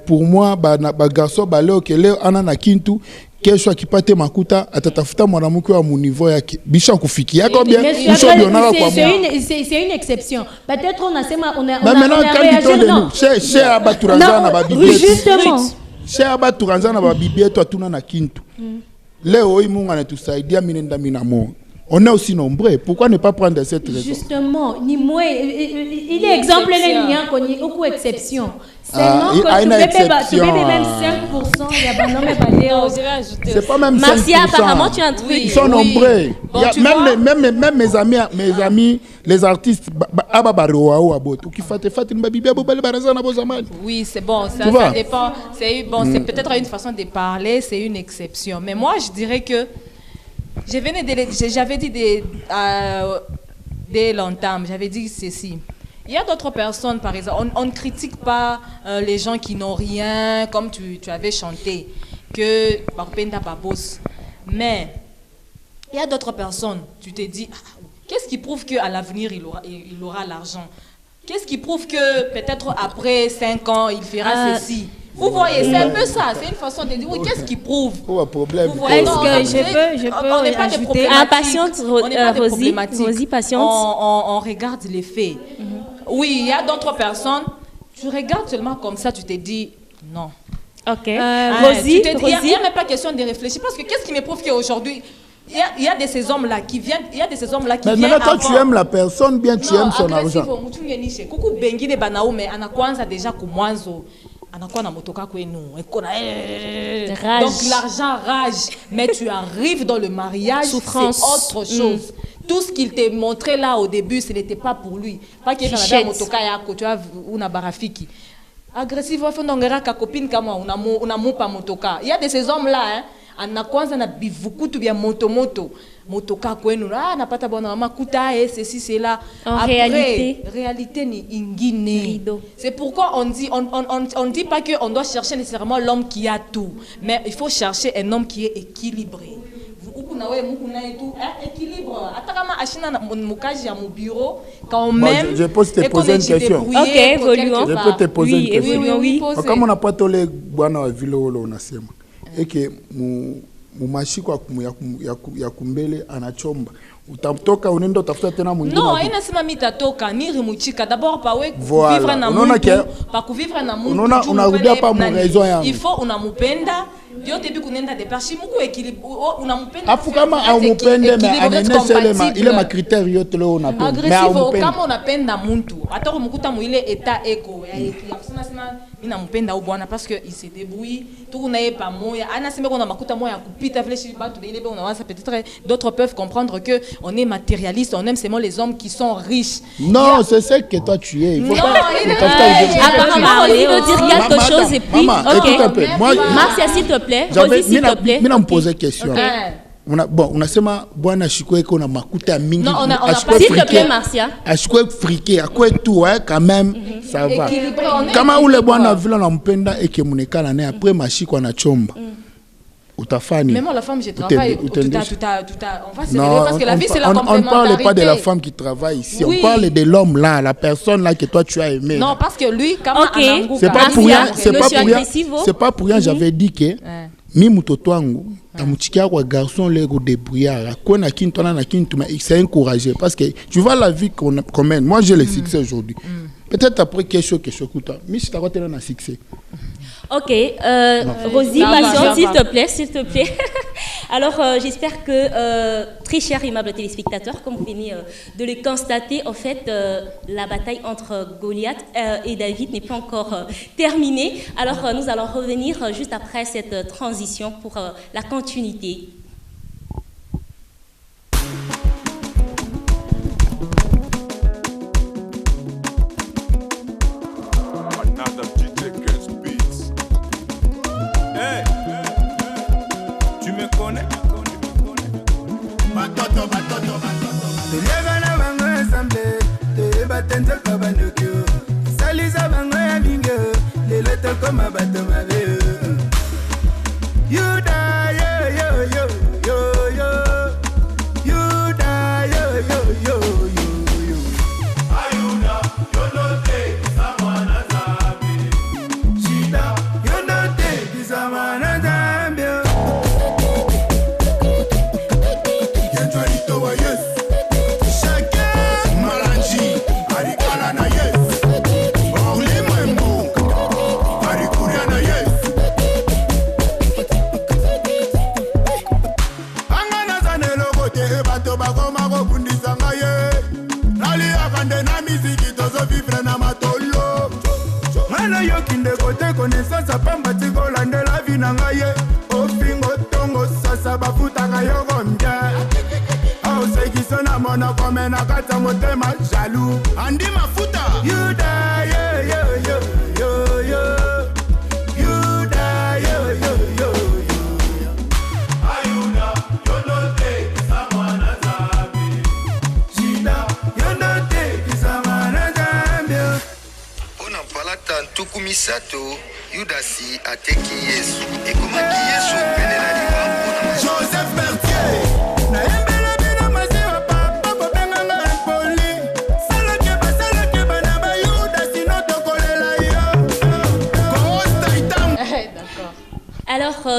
pour moi, bah garçon balé okele anana kintu. Kesho akipate makuta atatafuta mwanamke wa niveau yake bisha kufikia combien c'est une exception. Peut-être on a maintenant chez abaturanza na babibi justement chez abaturanza na babibi yetu atuna na kintu leo hii Mungu anatusaidia minenda minamo. On est aussi nombreux. Pourquoi ne pas prendre cette raison? Justement, ni moi, il est exemple là, il y a aucune exception. C'est non que tu peux même 5%, il y a pas non mais c'est pas même 5%. Marcia, apparemment tu as un truc. Ils sont nombreux. Bon, même mes amis, les artistes, oui, c'est bon, ça dépend. C'est peut-être une façon de parler, c'est une exception. Mais moi, je dirais que j'avais dit dès longtemps, j'avais dit ceci. Il y a d'autres personnes, par exemple, on ne critique pas les gens qui n'ont rien, comme tu avais chanté, que Barpenda Babos. Mais il y a d'autres personnes, tu te dis, qu'est-ce qui prouve qu'à l'avenir, il aura l'argent? Qu'est-ce qui prouve que peut-être après 5 ans, il fera ceci? Vous voyez, c'est un peu ça. C'est une façon de dire, oui, qu'est-ce qui prouve? Problème. Est-ce que je peux on n'est pas des ajouter problématiques. Patiente, Rosie, patiente. On regarde les faits. Oui, il y a d'autres personnes. Tu regardes seulement comme ça, tu te dis, non. Ok. Rosie, il n'y a même pas question de réfléchir. Parce que qu'est-ce qui me prouve qu'aujourd'hui, il y a de ces hommes-là qui viennent. Il y a de ces hommes-là qui viennent. Mais maintenant, toi, tu aimes la personne, bien tu aimes son argent. Coucou Bengi de Banaume, Anakwanza déjà Kumwanzo. Anakwana motoka kwenu. Donc l'argent rage. Mais tu arrives dans le mariage, c'est autre chose. Tout ce qu'il t'a montré là au début, ce n'était pas pour lui. Pas qu'il y ait un motoka yako, tu vois, una barafiki. Agressif, il faut n'ongera ka copine comme moi, una mupa motoka. Il y a de ces hommes là, hein. Anakwanza na bivukutu bien moto. Motoka kwenu, napata bona mama kuta ceci c'est là. Après, réalité ni ingine. C'est pourquoi on dit pas que on doit chercher nécessairement l'homme qui a tout, mais il faut chercher un homme qui est équilibré. Équilibre. Quand même. Je peux te poser une question. Ok, évoluons. Je peux te poser une question. Oui. Comme on n'a pas tolé bwana vile wolo unasema. Et que mumashiko ya kumbele anachomba. Utamtoka unaenda utafuta tena mwingine. Non, inasema mitatoka ni rimuchika d'abord pa we vivre na mtu, pa kuvivre na mtu. Unarudia pa mu raison yangu. Il faut unamupenda. Dio tebi kunenda de parchi muku équilibre unamupenda. Afu kama aumupende mais anenesa ile ma critères yote leo unapenda. Mais aumupenda. Kama unapenda mtu, atako mukuta mu ile état éco ya sema mina mpenda bwana parce que il se débrouille tout na pas moya anasema qu'on a makuta moya kupita vile shi batu ile be unawaza peut-être d'autres peuvent comprendre que on est matérialiste, on aime seulement les hommes qui sont riches. Non, c'est ce que toi tu es. Il faut apparemment il veut dire quelque chose et puis écoute un peu. Moi Marcia s'il te plaît, Rosie s'il te plaît. Mina me poser question. Bon, unasema bwana shikwe iko na makuta mingi. Non, on a pas. S'il te plaît, Marcia. Ashikwe friqué, akwe tout quand même ça va. Kama ule bwana vile nampenda ekemunekana naye après mashiko na chomba. Utafani. Même la femme, je travaille. On va se réveiller parce que la vie, c'est la complémentarité. On ne parle pas de la femme qui travaille ici. Oui. On parle de l'homme là, la personne là que toi tu as aimé. Non, parce que lui, comme c'est pas pour rien. C'est pas pour rien. J'avais dit que mi mutoto wangu tamuchikia kwa garçon lego débrouillard akona kintona na kintuma c'est encouragé parce que tu vois la vie qu'on mène. Moi j'ai le succès aujourd'hui. Peut-être après quelque chose kuta mais si tu as un succès. Ok, Rosie, patiente, s'il te plaît. Alors, j'espère que, très chers aimables téléspectateurs, comme vous venez de le constater, en fait, la bataille entre Goliath et David n'est pas encore terminée. Alors, nous allons revenir juste après cette transition pour la continuité.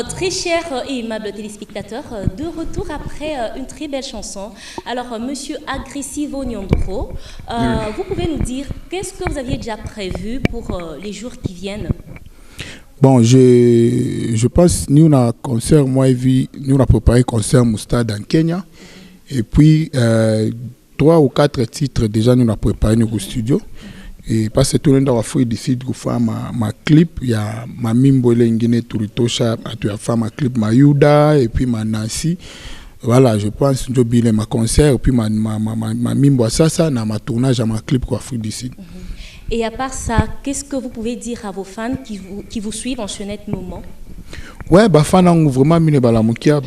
très chers et aimables téléspectateurs, de retour après une très belle chanson. Alors, monsieur Agressivo Nyondro, vous pouvez nous dire qu'est-ce que vous aviez déjà prévu pour les jours qui viennent? Bon, je pense, nous, on a un concert, moi et vie, nous, on a préparé un concert au stade en Kenya. Et puis, 3 ou 4 titres, déjà, nous, on a préparé au studio. Et parce que tout le monde a fait d'ici de faire ma clip, il y a ma Mimbo Lengine Turitosha, tu as fait ma clip Mayuda, et puis ma Nancy. Voilà, je pense que j'ai ma concert, et puis ma Mimbo Sasa, ma tournage à ma clip quoi, Afrique d'ici. Et à part ça, qu'est-ce que vous pouvez dire à vos fans qui vous suivent en ce net moment? Ouais, bah fans ont vraiment mis la moukia,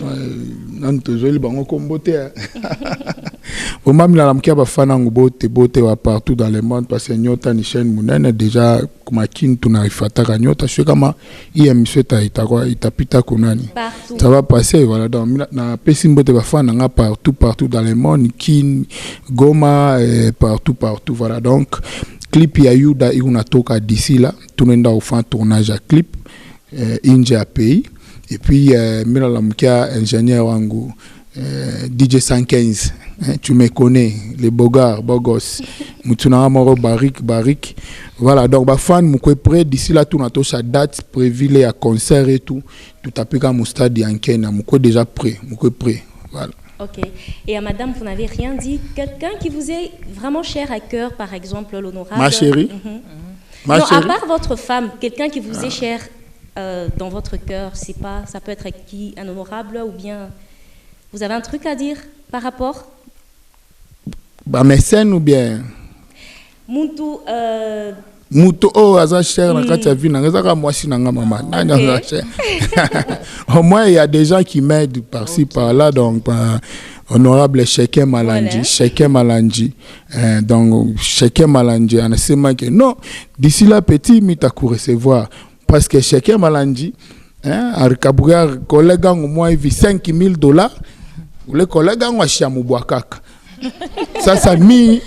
n'entendez pas comme beauté. Vraiment mis la moukia, bah fans ont beauté partout dans le monde parce que nyota ni chaîne mounene déjà comme kin tunarifata nyota, je suis comme il monsieur ta itapita kunani. Ça va passer voilà donc na pesi beauté bah fans ont partout dans le monde, kin Goma partout voilà donc clip ya Yuda unatoka d'ici là, tunaenda ufanya tournage à clip. Inje à pays et puis mila la mkia ingénieur wangu DJ 115 tu me connais les beaux gosses mutuna moro barik voilà donc ba fan mukwe prêt d'ici là tout natosha date prévue les à concert et tout apika mu stade en Kenya mukwe déjà prêt voilà. Ok. Et à madame, vous n'avez rien dit, quelqu'un qui vous est vraiment cher à cœur, par exemple l'honorable. Ma chérie. Non, à part votre femme, quelqu'un qui vous est cher dans votre cœur, c'est pas, ça peut être qui, un honorable ou bien vous avez un truc à dire par rapport? Bah mécène ou bien? Moutou aza cher na kati ya vie na ngeza ka mwasi na nga maman na cher. Au moins il y a des gens qui m'aident par-ci par-là donc honorable Cheikh Malandji donc Cheikh Malandji anasema que non d'ici là petit mita ku recevoir parce que Cheikh Malandji arikabuga collègue ngo moi vi $5,000 le collègue ngo ashia mubwakaka sasa mimi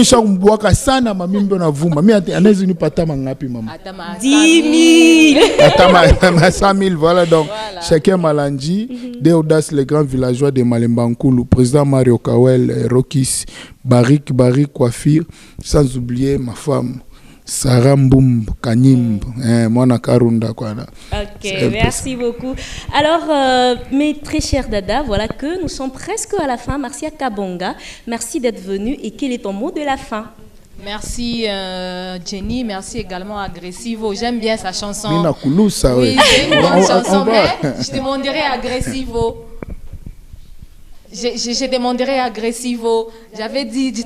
shambwaka sana mamimbo na vuma mimi anaweza nipata mangapi mama 10,000 atama 100,000 voilà donc Cheikh Malandji Deodas les grands villageois de Malembankulu président Mario Kawel Rokis Barik Coiffure sans oublier ma femme Sarah Mboum Kanyim, Mona Karunda. Ok, merci beaucoup. Alors, mes très chers Dada, voilà que nous sommes presque à la fin. Marcia Kabonga, merci d'être venu. Et quel est ton mot de la fin? Merci Jenny, merci également Agressivo. J'aime bien sa chanson. Mina Koulousa, oui, c'est une bonne chanson, mais je demanderai Agressivo. Je demanderai Agressivo. J'avais dit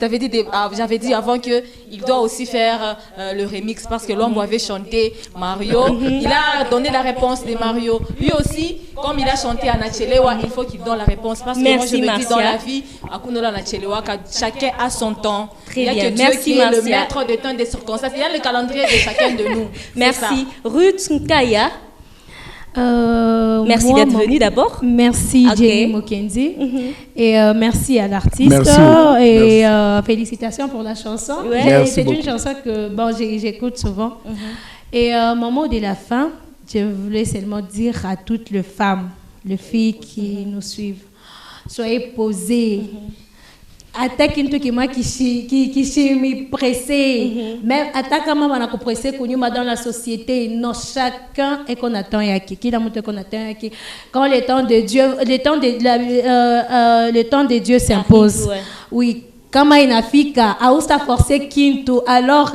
avant que il doit aussi faire le remix parce que l'homme avait chanté Mario. Il a donné la réponse de Mario. Lui aussi, comme il a chanté Anachelewa, il faut qu'il donne la réponse parce que moi je me dis dans la vie, Akunola Anachelewa, chacun a son temps. Très bien. Dieu merci qui est le maître de temps des circonstances. Il y a le calendrier de chacun de nous. Merci. Ruth Nkaya. Merci d'être venu d'abord. Merci Jenny Mokendi et merci à l'artiste et félicitations pour la chanson. C'est une chanson que bon, j'écoute souvent. Et mon mot de la fin, je voulais seulement dire à toutes les femmes, les filles qui nous suivent, soyez posées. Attaque une qui moi qui suis pressé même attaque à maman qu'on pressé connu dans la société non chacun est qu'on attend et qui la monte qu'on attend et qui quand le temps de Dieu s'impose oui Kama inafika, austa forcer kintu, alors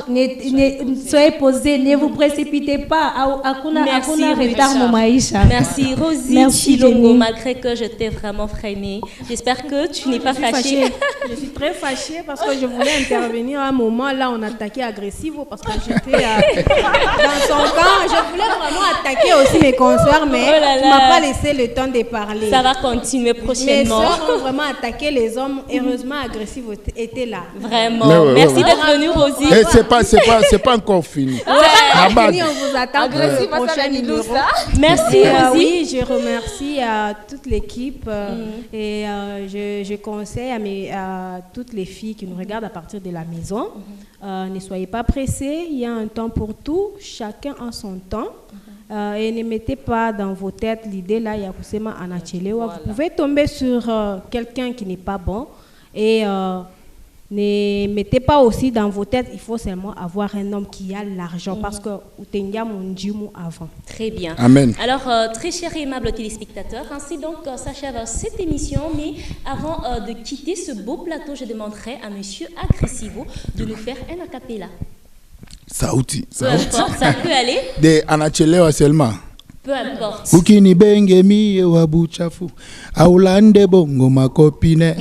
soyez posés, ne vous précipitez pas, akuna retard mon maïcha. Merci Rosie Chilongo, malgré que je t'ai vraiment freiné. J'espère que tu n'es pas fâchée. Je suis très fâchée parce que je voulais intervenir à un moment là on attaquait Agressivo parce que j'étais dans son camp. Je voulais vraiment attaquer aussi mes consoeurs mais tu m'as pas laissé le temps de parler. Ça va continuer prochainement. Mes soeurs ont vraiment attaqué les hommes. Heureusement Agressivo était là. Vraiment. Merci d'être venu Rosie. C'est pas encore fini. C'est pas fini, on vous attend Agressivo pour le prochain numéro. Merci Rosie. Oui, je remercie toute l'équipe et je conseille à toutes les filles qui nous regardent à partir de la maison, ne soyez pas pressées, il y a un temps pour tout, chacun a son temps. et ne mettez pas dans vos têtes l'idée là, Yakusema Anachelewa. Vous pouvez tomber sur quelqu'un qui n'est pas bon et ne mettez pas aussi dans vos têtes, il faut seulement avoir un homme qui a l'argent parce que Utenga Mondiumu avant. Très bien. Amen. Alors, très chers et aimables téléspectateurs, ainsi donc s'achève cette émission. Mais avant de quitter ce beau plateau, je demanderai à Monsieur Agressivo de nous faire un acapella. Sauti. Peu importe, ça peut aller. De Anachelewa seulement. Peu importe. Ukini benge miye wa buchafu aulande bongo makopine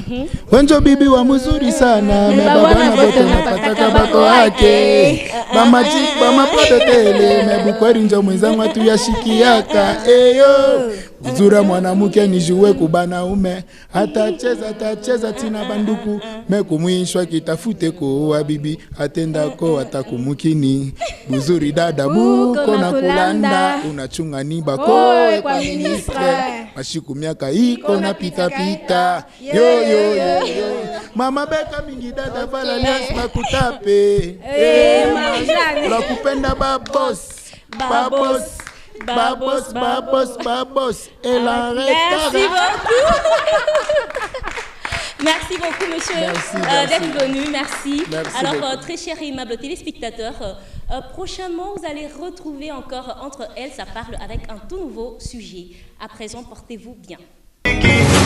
wenjo bibi wa mzuri sana mebabana bote napataka bako wake mama pote tele mebukweri njo mwenzangu atu yashikiaka eyo uzura mwanamke nijuwe kubana ume atacheza tina banduku mekumwishwa kitafute ko wa bibi atenda ko atakumukini uzuri dada buko na kulanda unachunga ni bako kwa ministre mashiku miaka iko na pita yo mama beka mingi dada bala lias makutape la kupenda babos et la Merci beaucoup. Merci beaucoup, monsieur, d'être venu. Merci. Alors, très chers et aimables téléspectateurs, prochainement, vous allez retrouver encore Entre elles, ça parle avec un tout nouveau sujet. À présent, portez-vous bien.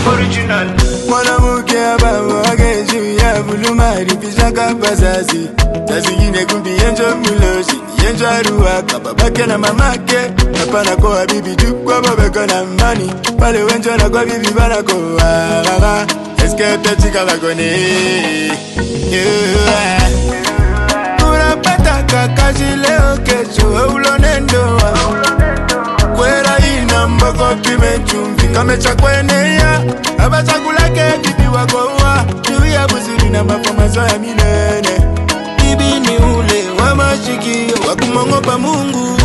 Original. Mwanamke abawage juu ya bulumari pishaka bazazi tazingine kumbi yenjo muloshi yenjo aruwa kababake na mamake napana kwa bibi jukwa babeko na mani pale wenjo na kwa bibi bana kwa eske utachika bagone unapata kakashi leo kesho ulonendoa kwera ina mbako pime chumvi kamecha kwenea abachakula ke bibi wagoa tuya buzuri na mafamazo ya minene bibi ni ule wa mashikio wa kumongopa Mungu.